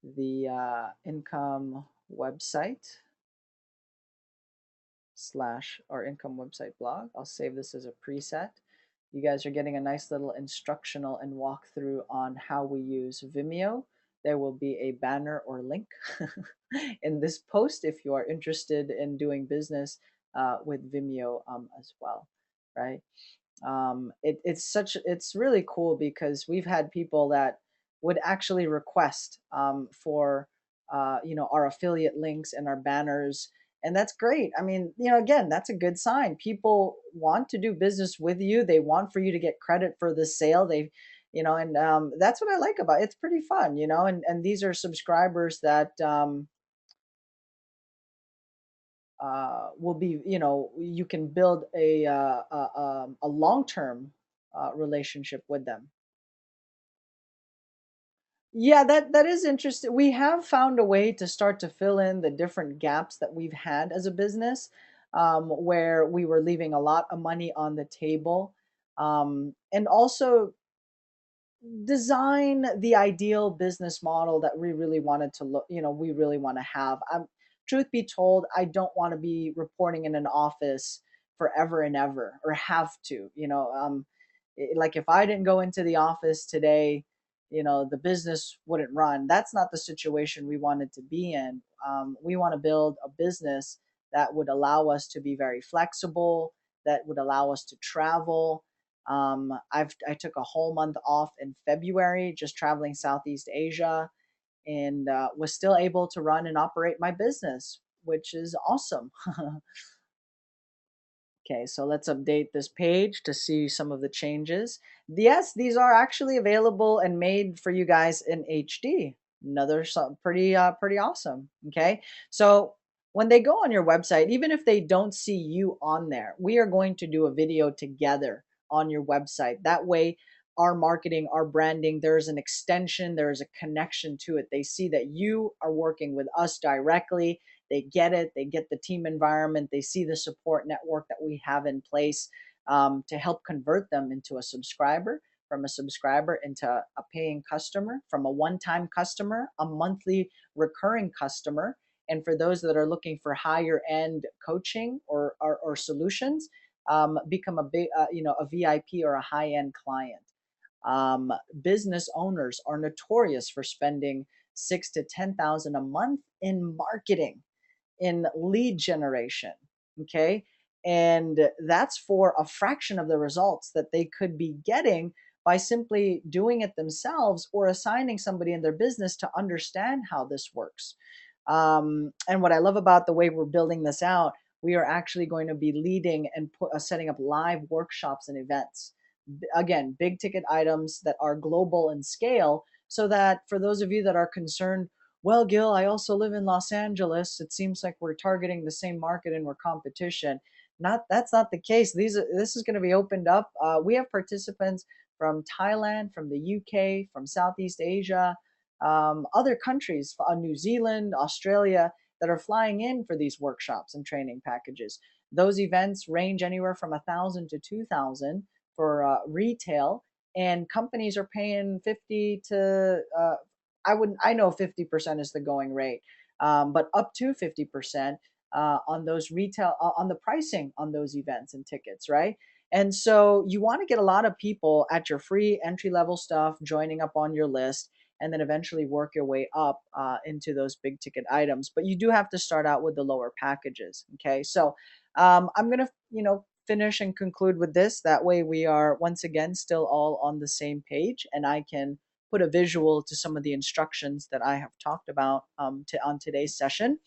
Speaker 1: the income website slash our income website blog. I'll save this as a preset. You guys are getting a nice little instructional and walkthrough on how we use Vimeo. There will be a banner or link in this post if you are interested in doing business with Vimeo as well, right? It's really cool because we've had people that would actually request for our affiliate links and our banners, and that's great. I mean, again, that's a good sign. People want to do business with you. They want for you to get credit for the sale. And that's what I like about it. It's pretty fun, and these are subscribers that will be, you can build a long-term relationship with them. Yeah, that is interesting. We have found a way to start to fill in the different gaps that we've had as a business, where we were leaving a lot of money on the table, and also design the ideal business model that we really wanted to look, we really want to have. Truth be told, I don't want to be reporting in an office forever and ever, or have to, like if I didn't go into the office today, the business wouldn't run. That's not the situation we wanted to be in. We want to build a business that would allow us to be very flexible, that would allow us to travel. I took a whole month off in February, just traveling Southeast Asia, and was still able to run and operate my business, which is awesome. Okay, so let's update this page to see some of the changes. Yes, these are actually available and made for you guys in HD. Another pretty awesome. Okay, so when they go on your website, even if they don't see you on there, we are going to do a video together on your website. That way, our marketing, our branding, there's an extension, there's a connection to it. They see that you are working with us directly. They get it. They get the team environment. They see the support network that we have in place, to help convert them into a subscriber, from a subscriber into a paying customer, from a one-time customer, a monthly recurring customer. And for those that are looking for higher end coaching or solutions, become a VIP or a high end client. Business owners are notorious for spending 6 to 10,000 a month in marketing, in lead generation. Okay. And that's for a fraction of the results that they could be getting by simply doing it themselves, or assigning somebody in their business to understand how this works. And what I love about the way we're building this out, we are actually going to be leading and setting up live workshops and events. Again, big ticket items that are global in scale, so that for those of you that are concerned, well, Gil, I also live in Los Angeles. It seems like we're targeting the same market and we're competition. That's not the case. This is going to be opened up. We have participants from Thailand, from the UK, from Southeast Asia, other countries, New Zealand, Australia, that are flying in for these workshops and training packages. Those events range anywhere from 1,000 to 2,000 for retail, and companies are paying 50 to I know 50% is the going rate, but up to 50% on those retail, on the pricing on those events and tickets, right? And so you want to get a lot of people at your free entry level stuff joining up on your list, and then eventually work your way up into those big ticket items. But you do have to start out with the lower packages. Okay, so I'm gonna finish and conclude with this. That way we are once again still all on the same page, and I can put a visual to some of the instructions that I have talked about on today's session.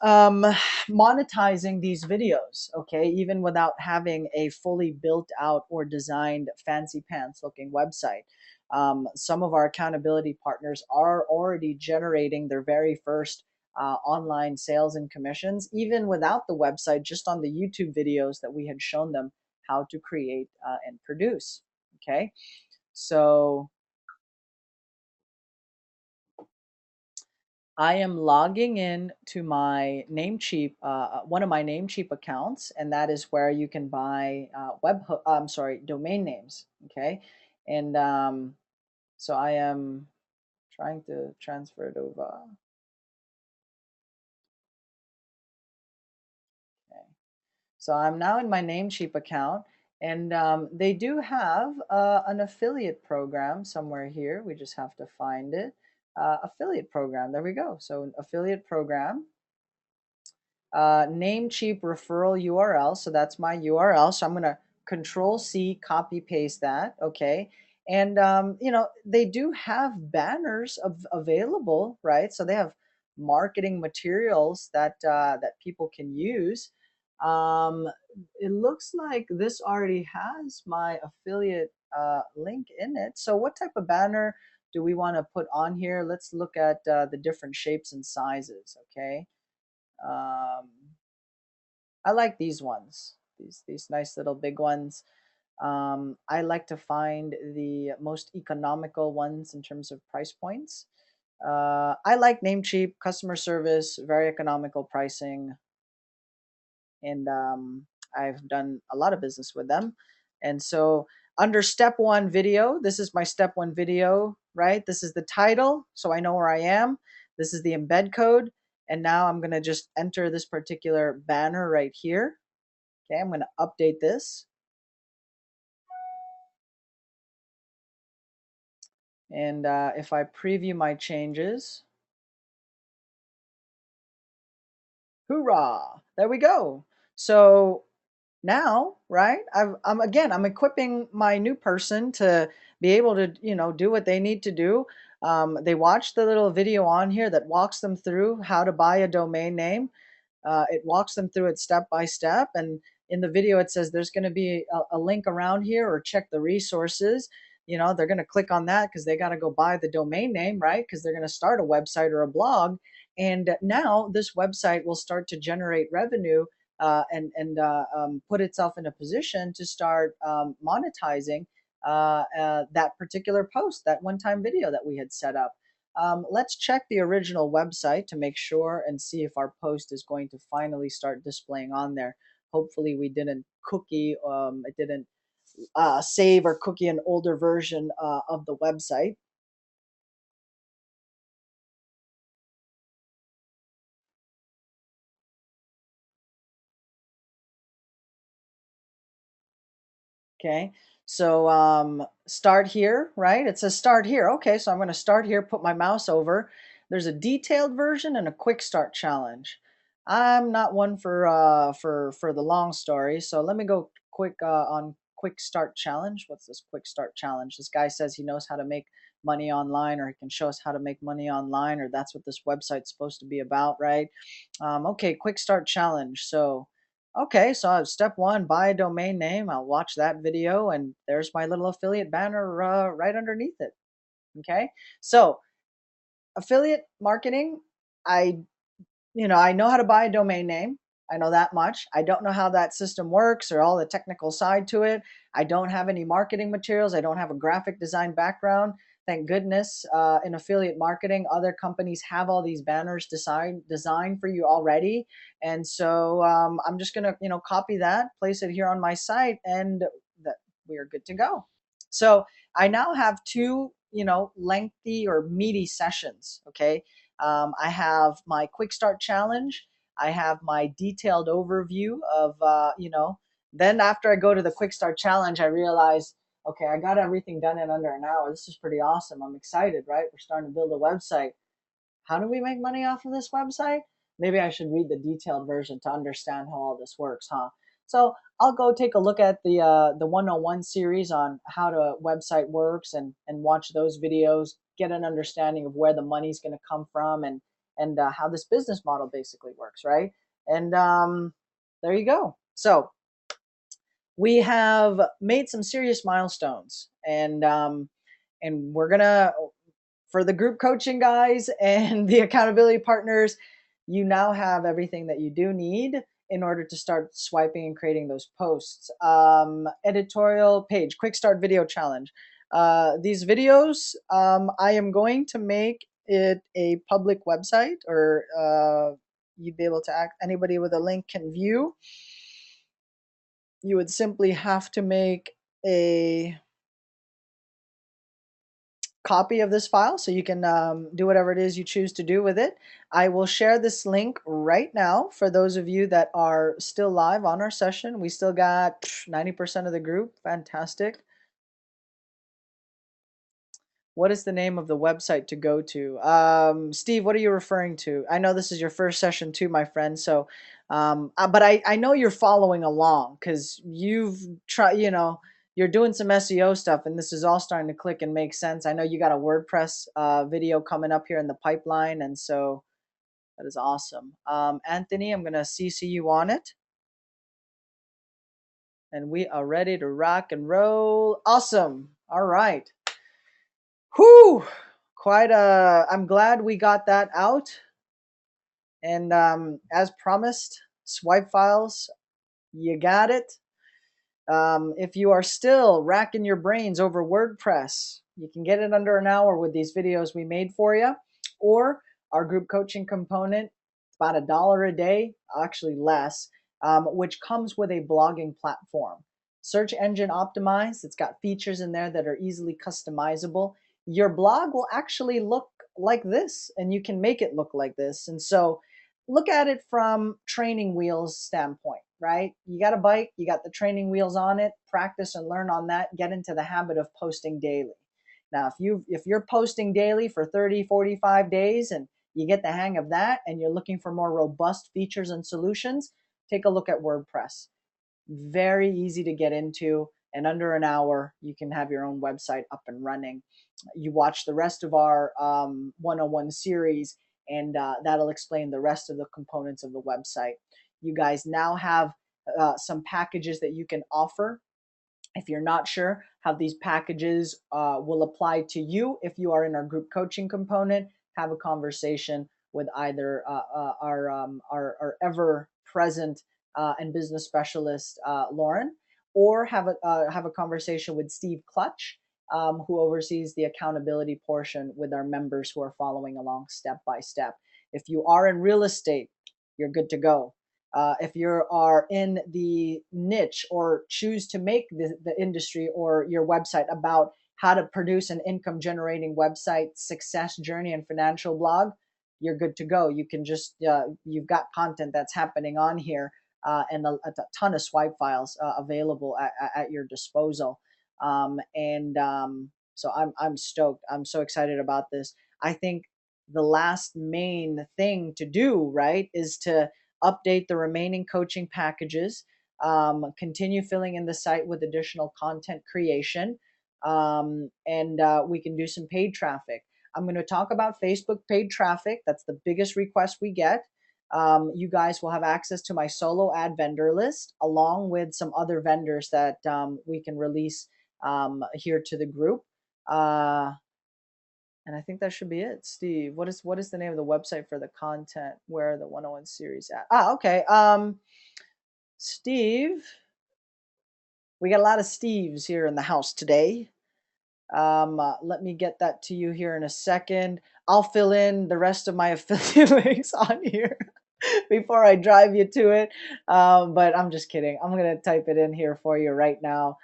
Speaker 1: um, Monetizing these videos, okay, even without having a fully built out or designed fancy pants looking website. Some of our accountability partners are already generating their very first online sales and commissions, even without the website, just on the YouTube videos that we had shown them how to create and produce. Okay, so I am logging in to my Namecheap, one of my Namecheap accounts, and that is where you can buy domain names. Okay, and so I am trying to transfer it over. Okay, so I'm now in my Namecheap account, and they do have an affiliate program somewhere here. We just have to find it. Affiliate program. There we go. So an affiliate program. Namecheap referral URL. So that's my URL. So I'm going to Control C, copy paste that. Okay. And, they do have banners available, right? So they have marketing materials that people can use. Um, it looks like this already has my affiliate link in it. So what type of banner do we want to put on here? Let's look at the different shapes and sizes. Okay. Um, I like these ones, these nice little big ones. I like to find the most economical ones in terms of price points. I like Namecheap, customer service, very economical pricing, and I've done a lot of business with them. And so under step one video, this is my step one video, right? This is the title, so I know where I am. This is the embed code. And now I'm going to just enter this particular banner right here. Okay, I'm going to update this. And if I preview my changes, hoorah, there we go. So now, right, I'm equipping my new person to be able to, do what they need to do. They watch the little video on here that walks them through how to buy a domain name. It walks them through it step by step. And in the video, it says there's going to be a link around here, or check the resources. They're going to click on that because they got to go buy the domain name, right? Because they're going to start a website or a blog. And now this website will start to generate revenue, and put itself in a position to start monetizing that particular post, that one-time video that we had set up. Let's check the original website to make sure and see if our post is going to finally start displaying on there. Hopefully we didn't it didn't save or cookie an older version of the website. Okay, so start here, right? It says start here. Okay, so I'm going to start here, put my mouse over. There's a detailed version and a quick start challenge. I'm not one for the long story, so let me go quick on quick start challenge. What's this quick start challenge? This guy says he knows how to make money online, or he can show us how to make money online, or that's what this website's supposed to be about, right? Okay, quick start challenge. So okay, so step one, buy a domain name. I'll watch that video, and there's my little affiliate banner right underneath it. Okay, so affiliate marketing, I I know how to buy a domain name. I know that much. I don't know how that system works or all the technical side to it. I don't have any marketing materials. I don't have a graphic design background. Thank goodness, in affiliate marketing, other companies have all these banners designed for you already. And so I'm just gonna, copy that, place it here on my site, and that we are good to go. So I now have two, lengthy or meaty sessions. Okay, I have my quick start challenge. I have my detailed overview of, then after I go to the quick start challenge, I realize, okay, I got everything done in under an hour. This is pretty awesome. I'm excited, right? We're starting to build a website. How do we make money off of this website? Maybe I should read the detailed version to understand how all this works, huh? So I'll go take a look at the 101 series on how the website works, and watch those videos, get an understanding of where the money's going to come from, and how this business model basically works, right? And there you go. So we have made some serious milestones, and we're gonna, for the group coaching guys and the accountability partners, you now have everything that you do need in order to start swiping and creating those posts. Editorial page, quick start video challenge. These videos, I am going to make it a public website, or you'd be able to anybody with a link can view. You would simply have to make a copy of this file so you can do whatever it is you choose to do with it. I will share this link right now for those of you that are still live on our session. We still got 90% of the group. Fantastic. What is the name of the website to go to? Steve, what are you referring to? I know this is your first session too, my friend. So, but I know you're following along because you've tried, you're doing some SEO stuff, and this is all starting to click and make sense. I know you got a WordPress video coming up here in the pipeline, and so that is awesome. Anthony, I'm going to CC you on it. And we are ready to rock and roll. Awesome. All right. Whew, I'm glad we got that out. And as promised, swipe files, you got it. If you are still racking your brains over WordPress, you can get it under an hour with these videos we made for you, or our group coaching component. It's about $1 a day, actually less, which comes with a blogging platform. Search engine optimized. It's got features in there that are easily customizable. Your blog will actually look like this, and you can make it look like this. And so look at it from training wheels standpoint, right? You got a bike, you got the training wheels on it, practice and learn on that, get into the habit of posting daily. Now, if you're posting daily for 30, 45 days and you get the hang of that and you're looking for more robust features and solutions, take a look at WordPress. Very easy to get into, and under an hour you can have your own website up and running. You watch the rest of our 101 series, and that'll explain the rest of the components of the website. You guys now have some packages that you can offer. If you're not sure how these packages will apply to you, if you are in our group coaching component, have a conversation with either our ever present and business specialist, Lauren, or have a conversation with Steve Clutch, who oversees the accountability portion with our members who are following along step by step. If you are in real estate, you're good to go. If you are in the niche or choose to make the industry or your website about how to produce an income generating website, success journey, and financial blog, you're good to go. You can just, you've got content that's happening on here, and a ton of swipe files available at your disposal. So I'm stoked. I'm so excited about this. I think the last main thing to do, right, is to update the remaining coaching packages, continue filling in the site with additional content creation, and we can do some paid traffic. I'm going to talk about Facebook paid traffic. That's the biggest request we get. You guys will have access to my solo ad vendor list, along with some other vendors that we can release here to the group. And I think that should be it. Steve, what is the name of the website for the content where the 101 series at? Okay. Steve, we got a lot of Steves here in the house today. Let me get that to you here in a second. I'll fill in the rest of my affiliate links on here before I drive you to it. But I'm just kidding. I'm going to type it in here for you right now.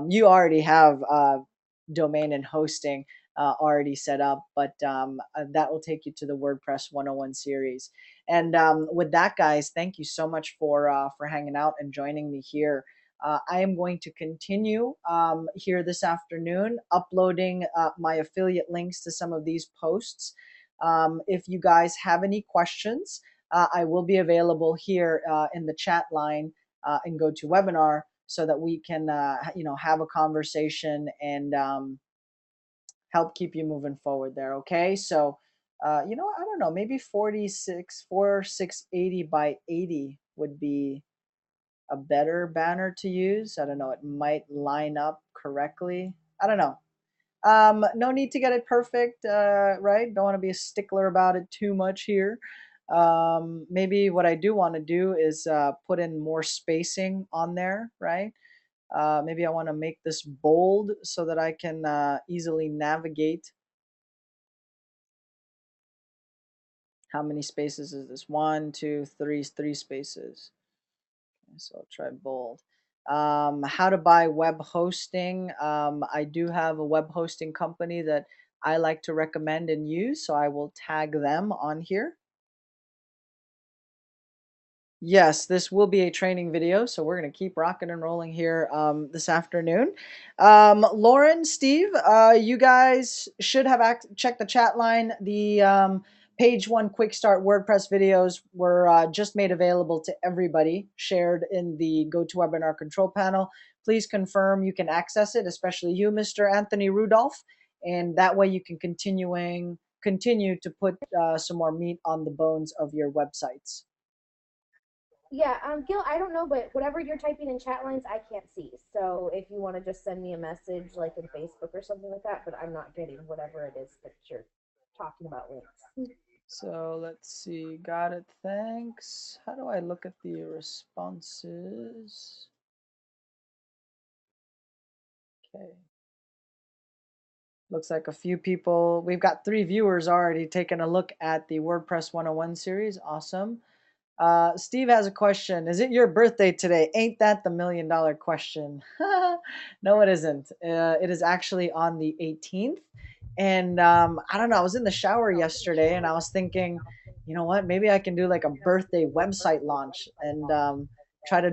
Speaker 1: You already have domain and hosting already set up, but that will take you to the WordPress 101 series. And with that, guys, thank you so much for hanging out and joining me here. I am going to continue here this afternoon uploading my affiliate links to some of these posts. If you guys have any questions, I will be available here in the chat line in GoToWebinar so that we can have a conversation and help keep you moving forward there. Okay, so I don't know, maybe 4680 by 80 would be a better banner to use. I don't know, it might line up correctly. I don't know. No need to get it perfect, right? Don't want to be a stickler about it too much here. Maybe what I do want to do is put in more spacing on there, right? Maybe I want to make this bold so that I can easily navigate. How many spaces is this? 1, 2, 3, 3 spaces. Okay, so I'll try bold. How to buy web hosting. I do have a web hosting company that I like to recommend and use, so I will tag them on here. Yes, this will be a training video, so we're going to keep rocking and rolling here this afternoon. Lauren, Steve, you guys should have checked the chat line. The page one quick start WordPress videos were just made available to everybody, shared in the GoToWebinar control panel. Please confirm you can access it, especially you, Mr. Anthony Rudolph, and that way you can continue to put some more meat on the bones of your websites.
Speaker 2: Yeah, Gil, I don't know, but whatever you're typing in chat lines, I can't see. So if you want to just send me a message, like in Facebook or something like that, but I'm not getting whatever it is that you're talking about links.
Speaker 1: So let's see. Got it. Thanks. How do I look at the responses? Okay. Looks like a few people. We've got 3 viewers already taking a look at the WordPress 101 series. Awesome. Steve has a question. Is it your birthday today? Ain't that the $1,000,000 question? No, it isn't. It is actually on the 18th. And I don't know. I was in the shower yesterday and I was thinking, you know what? Maybe I can do like a birthday website launch and try to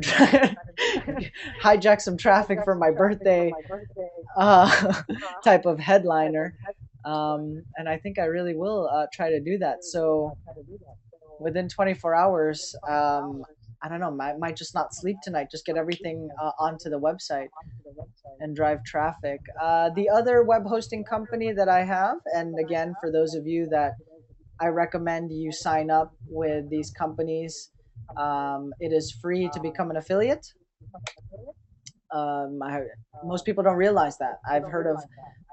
Speaker 1: hijack some traffic for my birthday type of headliner. And I think I really will try to do that. So within 24 hours, I don't know, might just not sleep tonight, just get everything onto the website and drive traffic. The other web hosting company that I have, and again, for those of you that I recommend you sign up with these companies, it is free to become an affiliate. Most people don't realize that. I've heard of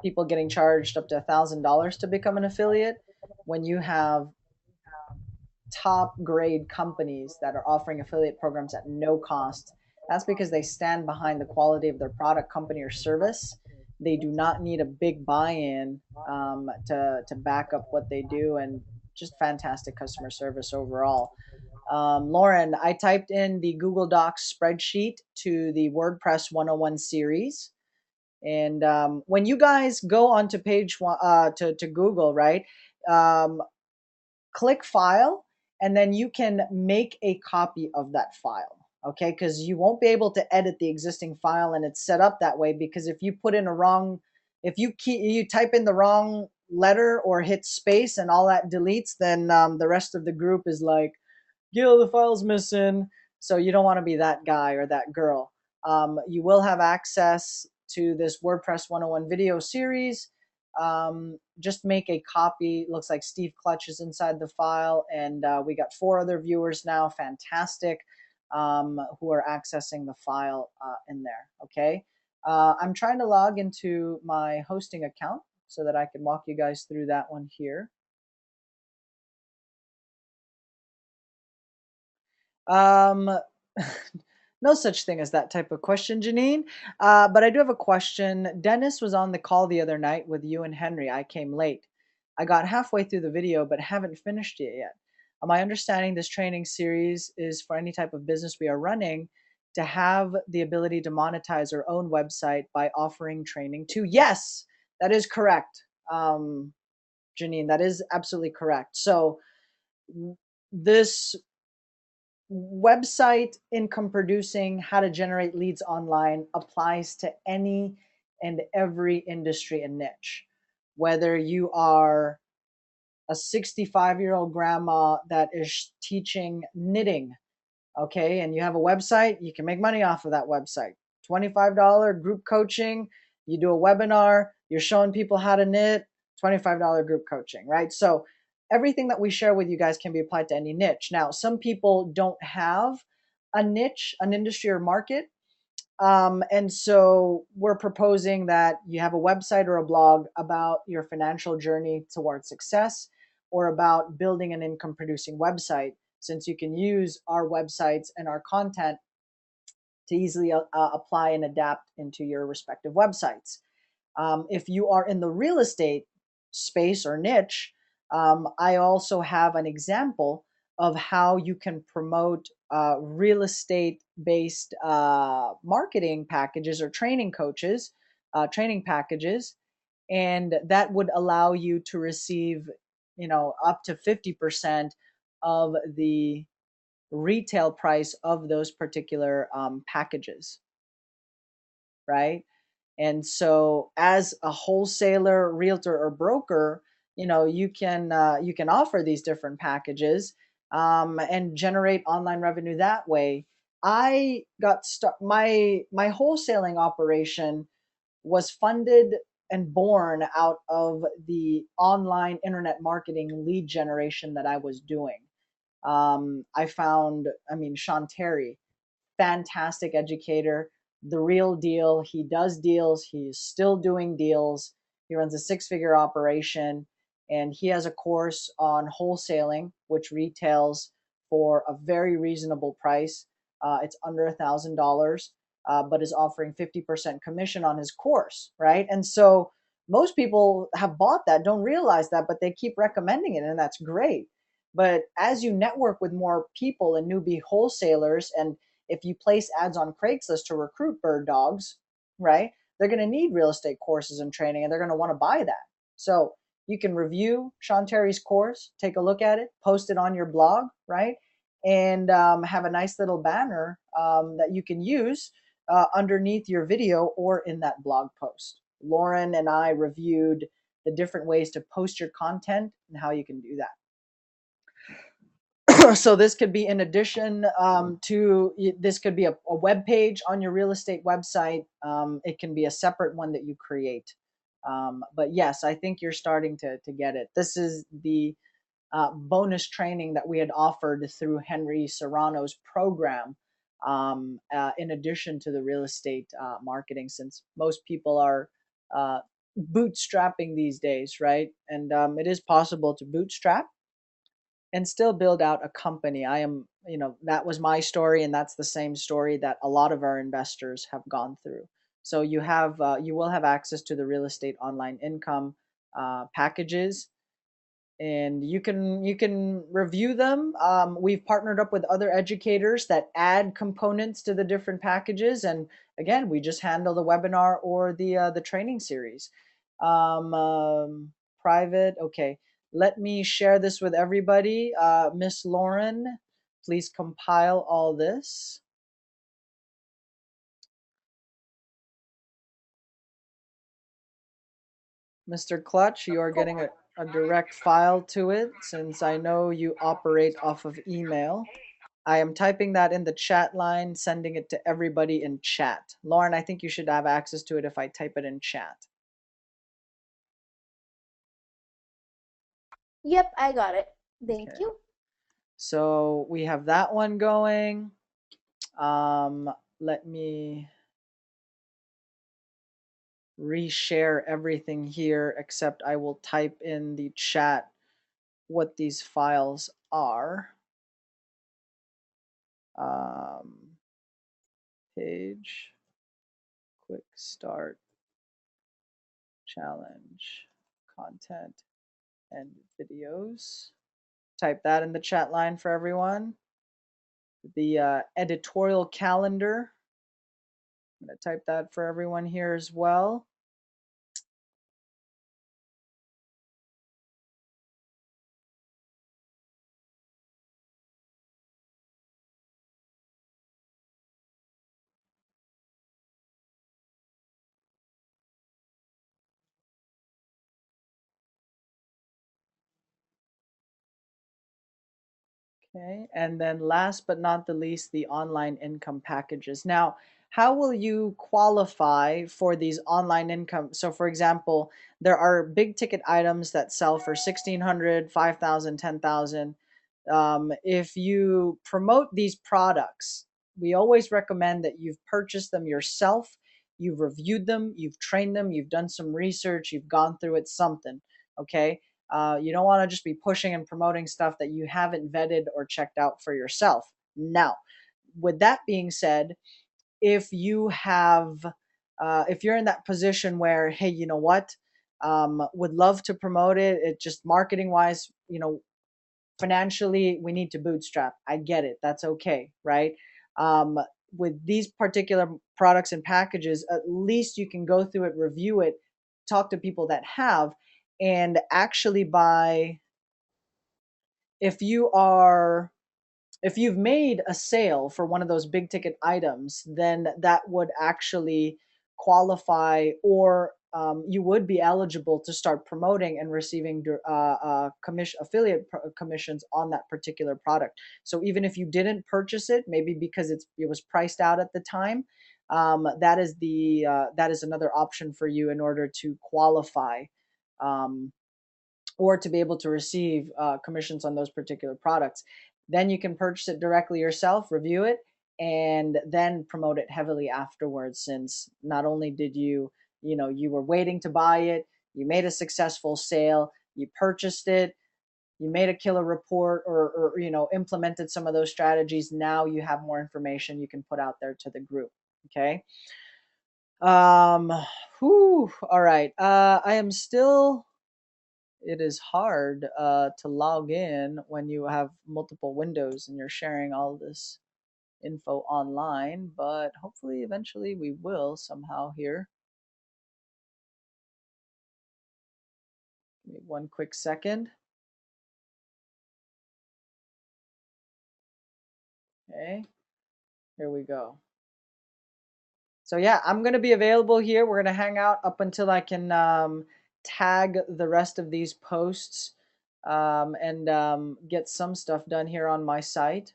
Speaker 1: people getting charged up to $1,000 to become an affiliate. When you have top grade companies that are offering affiliate programs at no cost, that's because they stand behind the quality of their product, company, or service. They do not need a big buy-in to back up what they do, and just fantastic customer service overall. Lauren, I typed in the Google Docs spreadsheet to the WordPress 101 series. And when you guys go onto page one, to Google, right, click File, and then you can make a copy of that file, okay? Because you won't be able to edit the existing file, and it's set up that way because if you put in a wrong, if you type in the wrong letter or hit space and all that deletes, then the rest of the group is like, Gil, the file's missing. So you don't want to be that guy or that girl. You will have access to this WordPress 101 video series. Just make a copy. Looks like Steve Clutch is inside the file, and we got 4 other viewers now. Fantastic, who are accessing the file in there. Okay, I'm trying to log into my hosting account so that I can walk you guys through that one here. No such thing as that type of question, Janine. But I do have a question. Dennis was on the call the other night with you and Henry. I came late. I got halfway through the video, but haven't finished it yet. My understanding, this training series is for any type of business we are running to have the ability to monetize our own website by offering training too. Yes, that is correct, Janine. That is absolutely correct. So this website income producing, how to generate leads online applies to any and every industry and niche. Whether you are a 65-year-old grandma that is teaching knitting, okay, and you have a website, you can make money off of that website. $25 group coaching, you do a webinar, you're showing people how to knit, $25 group coaching, right? So everything that we share with you guys can be applied to any niche. Now, some people don't have a niche, an industry or market. And so we're proposing that you have a website or a blog about your financial journey towards success, or about building an income producing website, since you can use our websites and our content to easily apply and adapt into your respective websites. If you are in the real estate space or niche, I also have an example of how you can promote real estate based marketing packages or training coaches, training packages, and that would allow you to receive, up to 50% of the retail price of those particular packages, right? And so as a wholesaler, realtor, or broker, you can offer these different packages and generate online revenue that way. I got my wholesaling operation was funded and born out of the online internet marketing lead generation that I was doing. Sean Terry, fantastic educator, the real deal. He does deals. He's still doing deals. He runs a 6-figure operation, and he has a course on wholesaling, which retails for a very reasonable price. It's under $1,000. but is offering 50% commission on his course, right? And so most people have bought that, don't realize that, but they keep recommending it, and that's great. But as you network with more people and newbie wholesalers, and if you place ads on Craigslist to recruit bird dogs, right, they're going to need real estate courses and training, and they're going to want to buy that. So you can review Sean Terry's course, take a look at it, post it on your blog, right, and have a nice little banner that you can use underneath your video or in that blog post. Lauren and I reviewed the different ways to post your content and how you can do that. So this could be in addition to, this could be a web page on your real estate website. It can be a separate one that you create. But yes, I think you're starting to get it. This is the bonus training that we had offered through Henry Serrano's program, in addition to the real estate marketing, since most people are bootstrapping these days, right? And it is possible to bootstrap and still build out a company. That was my story, and that's the same story that a lot of our investors have gone through. So you will have access to the real estate online income packages, and you can review them. We've partnered up with other educators that add components to the different packages, and again, we just handle the webinar or the training series. Private, okay. Let me share this with everybody. Miss Lauren, please compile all this. Mr. Clutch, you are getting a direct file to it, since I know you operate off of email. I am typing that in the chat line, sending it to everybody in chat. Lauren, I think you should have access to it if I type it in chat.
Speaker 2: Yep, I got it. Thank
Speaker 1: Okay.
Speaker 2: you.
Speaker 1: So we have that one going. Let me reshare everything here, except I will type in the chat what these files are. Page, quick start, challenge, content, and videos. Type that in the chat line for everyone. The editorial calendar, I'm going to type that for everyone here as well. Okay, and then last but not the least, the online income packages. Now, how will you qualify for these online income? So for example, there are big ticket items that sell for 1,600, 5,000, 10,000. If you promote these products, we always recommend that you've purchased them yourself, you've reviewed them, you've trained them, you've done some research, you've gone through it something, okay? You don't want to just be pushing and promoting stuff that you haven't vetted or checked out for yourself. Now, with that being said, if you have, if you're in that position where, hey, you know what, would love to promote it, it just marketing wise, financially, we need to bootstrap. I get it. That's okay, right? With these particular products and packages, at least you can go through it, review it, talk to people that have, and actually buy. If you are, if you've made a sale for one of those big ticket items, then that would actually qualify, or you would be eligible to start promoting and receiving commissions on that particular product. So even if you didn't purchase it, maybe because it was priced out at the time, that is another option for you in order to qualify. Or to be able to receive commissions on those particular products. Then you can purchase it directly yourself, review it, and then promote it heavily afterwards. Since not only did you were waiting to buy it, you made a successful sale, you purchased it, you made a killer report, or implemented some of those strategies. Now you have more information you can put out there to the group. Okay. Um, all right. I am still. It is hard to log in when you have multiple windows and you're sharing all this info online, but hopefully eventually we will somehow here. Give me one quick second. Okay, here we go. So yeah, I'm gonna be available here. We're gonna hang out up until I can tag the rest of these posts and get some stuff done here on my site.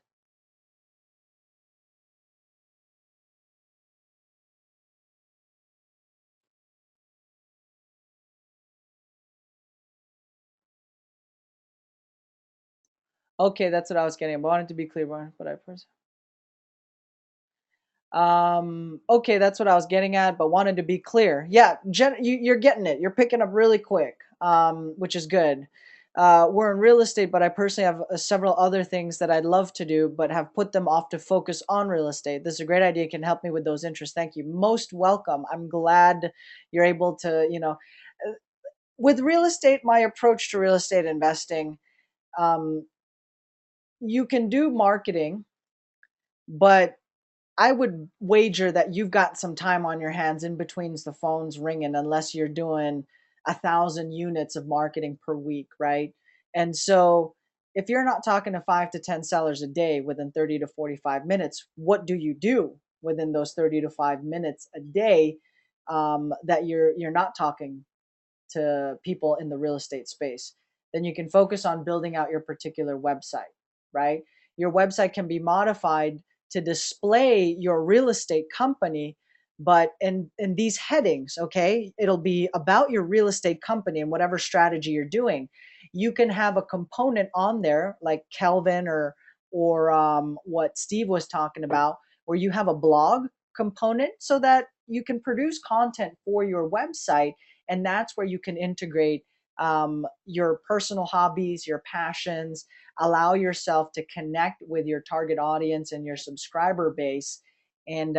Speaker 1: Okay, that's what I was getting. I wanted to be clear, but I first. Okay, that's what I was getting at, but wanted to be clear. Yeah, you're getting it. You're picking up really quick, which is good. We're in real estate, but I personally have several other things that I'd love to do, but have put them off to focus on real estate. This is a great idea. Can help me with those interests. Thank you. Most welcome. I'm glad you're able to, with real estate, my approach to real estate investing, um, you can do marketing, but I would wager that you've got some time on your hands in between the phones ringing, unless you're doing 1,000 units of marketing per week, right? And so, if you're not talking to 5 to 10 sellers a day within 30 to 45 minutes, what do you do within those 30 to 5 minutes a day that you're not talking to people in the real estate space? Then you can focus on building out your particular website, right? Your website can be modified to display your real estate company, but in these headings, okay, it'll be about your real estate company and whatever strategy you're doing. You can have a component on there like Kelvin or what Steve was talking about, where you have a blog component so that you can produce content for your website, and that's where you can integrate your personal hobbies, your passions, allow yourself to connect with your target audience and your subscriber base, and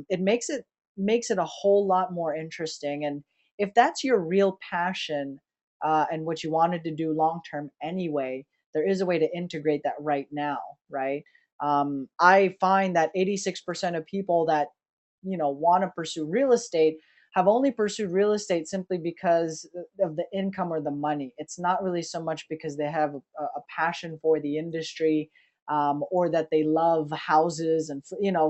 Speaker 1: it makes it a whole lot more interesting. And if that's your real passion and what you wanted to do long term anyway, there is a way to integrate that right now, right? I find that 86% of people that want to pursue real estate have only pursued real estate simply because of the income or the money. It's not really so much because they have a passion for the industry, or that they love houses and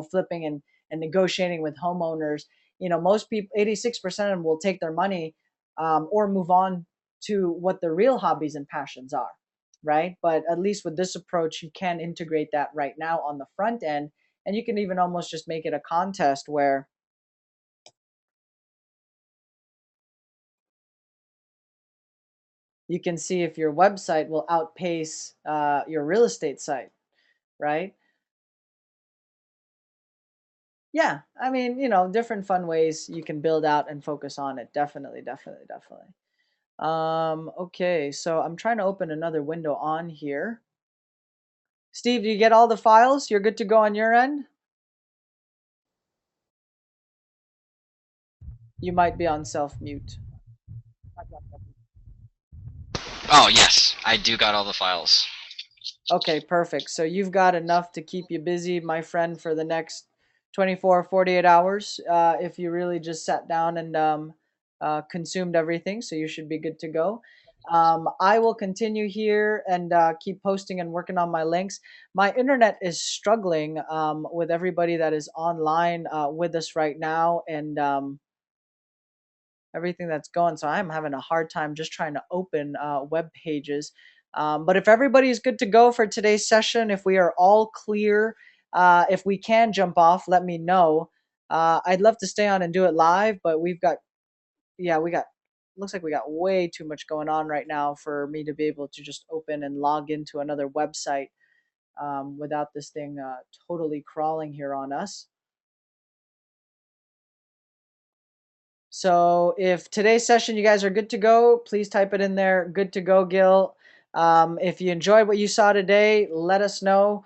Speaker 1: flipping and negotiating with homeowners. Most people, 86% of them will take their money or move on to what their real hobbies and passions are, right? But at least with this approach, you can integrate that right now on the front end, and you can even almost just make it a contest where you can see if your website will outpace your real estate site, right? Yeah, I mean, different fun ways you can build out and focus on it. Definitely, definitely, definitely. Okay, so I'm trying to open another window on here. Steve, do you get all the files? You're good to go on your end? You might be on self mute.
Speaker 3: Oh, yes, I do got all the files.
Speaker 1: Okay, perfect. So you've got enough to keep you busy, my friend, for the next 24, 48 hours if you really just sat down and consumed everything. So you should be good to go. I will continue here and keep posting and working on my links. My internet is struggling with everybody that is online with us right now, and everything that's going. So I'm having a hard time just trying to open web pages. But if everybody is good to go for today's session, if we are all clear, if we can jump off, let me know. I'd love to stay on and do it live, but looks like we got way too much going on right now for me to be able to just open and log into another website without this thing totally crawling here on us. So if today's session you guys are good to go, please type it in there. Good to go, Gil. If you enjoyed what you saw today, let us know.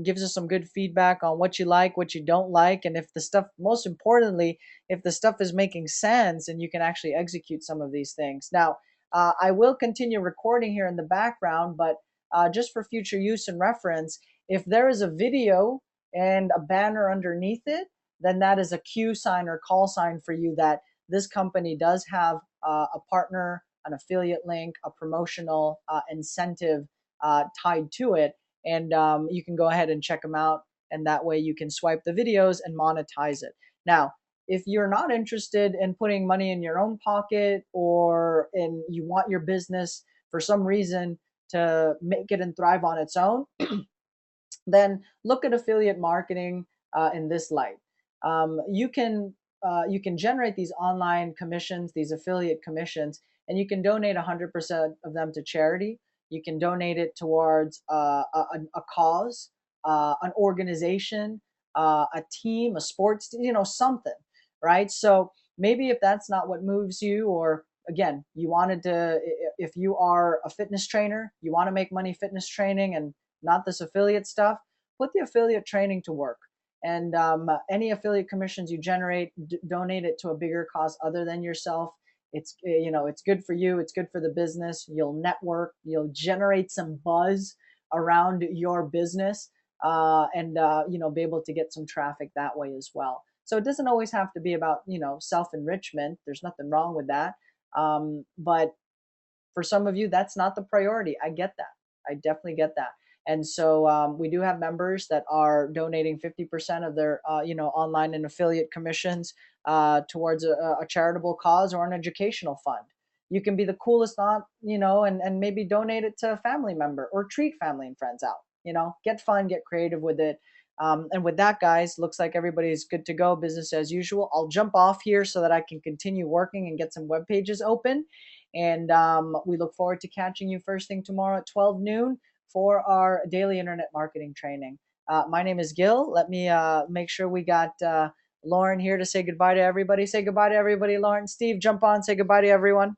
Speaker 1: gives us some good feedback on what you like, what you don't like, and if the stuff, most importantly, if the stuff is making sense and you can actually execute some of these things. Now, I will continue recording here in the background, but just for future use and reference, if there is a video and a banner underneath it, then that is a cue sign or call sign for you that this company does have a partner, an affiliate link, a promotional incentive tied to it. And you can go ahead and check them out. And that way you can swipe the videos and monetize it. Now, if you're not interested in putting money in your own pocket, or in you want your business for some reason to make it and thrive on its own, then look at affiliate marketing in this light. You can generate these online commissions, these affiliate commissions, and you can donate 100% of them to charity. You can donate it towards a cause, an organization, a team, a sports, something, right? So maybe if that's not what moves you, or again, you wanted to, if you are a fitness trainer, you want to make money fitness training and not this affiliate stuff, put the affiliate training to work. And any affiliate commissions you generate, donate it to a bigger cause other than yourself. It's good for you. It's good for the business. You'll network. You'll generate some buzz around your business, and be able to get some traffic that way as well. So it doesn't always have to be about self enrichment. There's nothing wrong with that. But for some of you, that's not the priority. I get that. I definitely get that. And so we do have members that are donating 50% of their, online and affiliate commissions towards a charitable cause or an educational fund. You can be the coolest aunt, and maybe donate it to a family member or treat family and friends out. Get fun, get creative with it. And with that, guys, looks like everybody's good to go. Business as usual. I'll jump off here so that I can continue working and get some web pages open. And we look forward to catching you first thing tomorrow at 12 noon for our daily internet marketing training. My name is Gil. Let me make sure we got Lauren here to say goodbye to everybody. Say goodbye to everybody, Lauren. Steve, jump on. Say goodbye to everyone.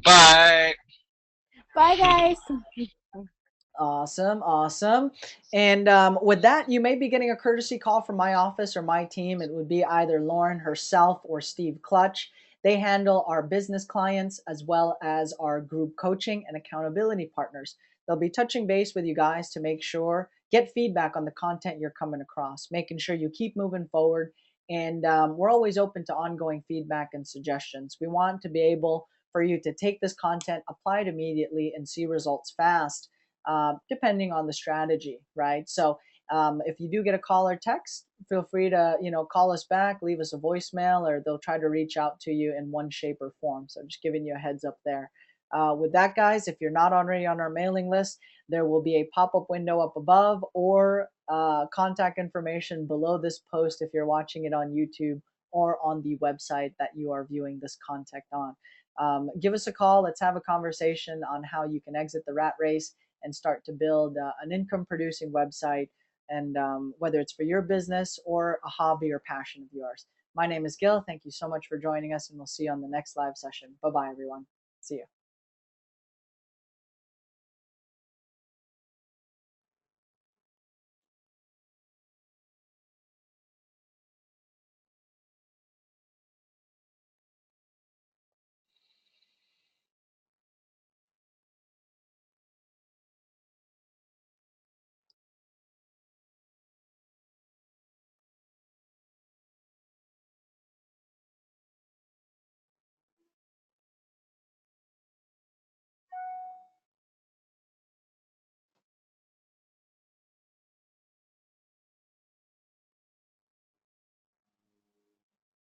Speaker 3: Bye.
Speaker 2: Bye, guys.
Speaker 1: Awesome. And with that, you may be getting a courtesy call from my office or my team. It would be either Lauren herself or Steve Clutch. They handle our business clients as well as our group coaching and accountability partners. They'll be touching base with you guys to make sure, get feedback on the content you're coming across, making sure you keep moving forward. And we're always open to ongoing feedback and suggestions. We want to be able for you to take this content, apply it immediately, and see results fast, depending on the strategy, right? So if you do get a call or text, feel free to call us back, leave us a voicemail, or they'll try to reach out to you in one shape or form. So just giving you a heads up there. With that, guys, if you're not already on our mailing list, there will be a pop-up window up above, or contact information below this post if you're watching it on YouTube or on the website that you are viewing this content on. Give us a call. Let's have a conversation on how you can exit the rat race and start to build an income producing website, and whether it's for your business or a hobby or passion of yours. My name is Gil. Thank you so much for joining us, and we'll see you on the next live session. Bye-bye, everyone. See you.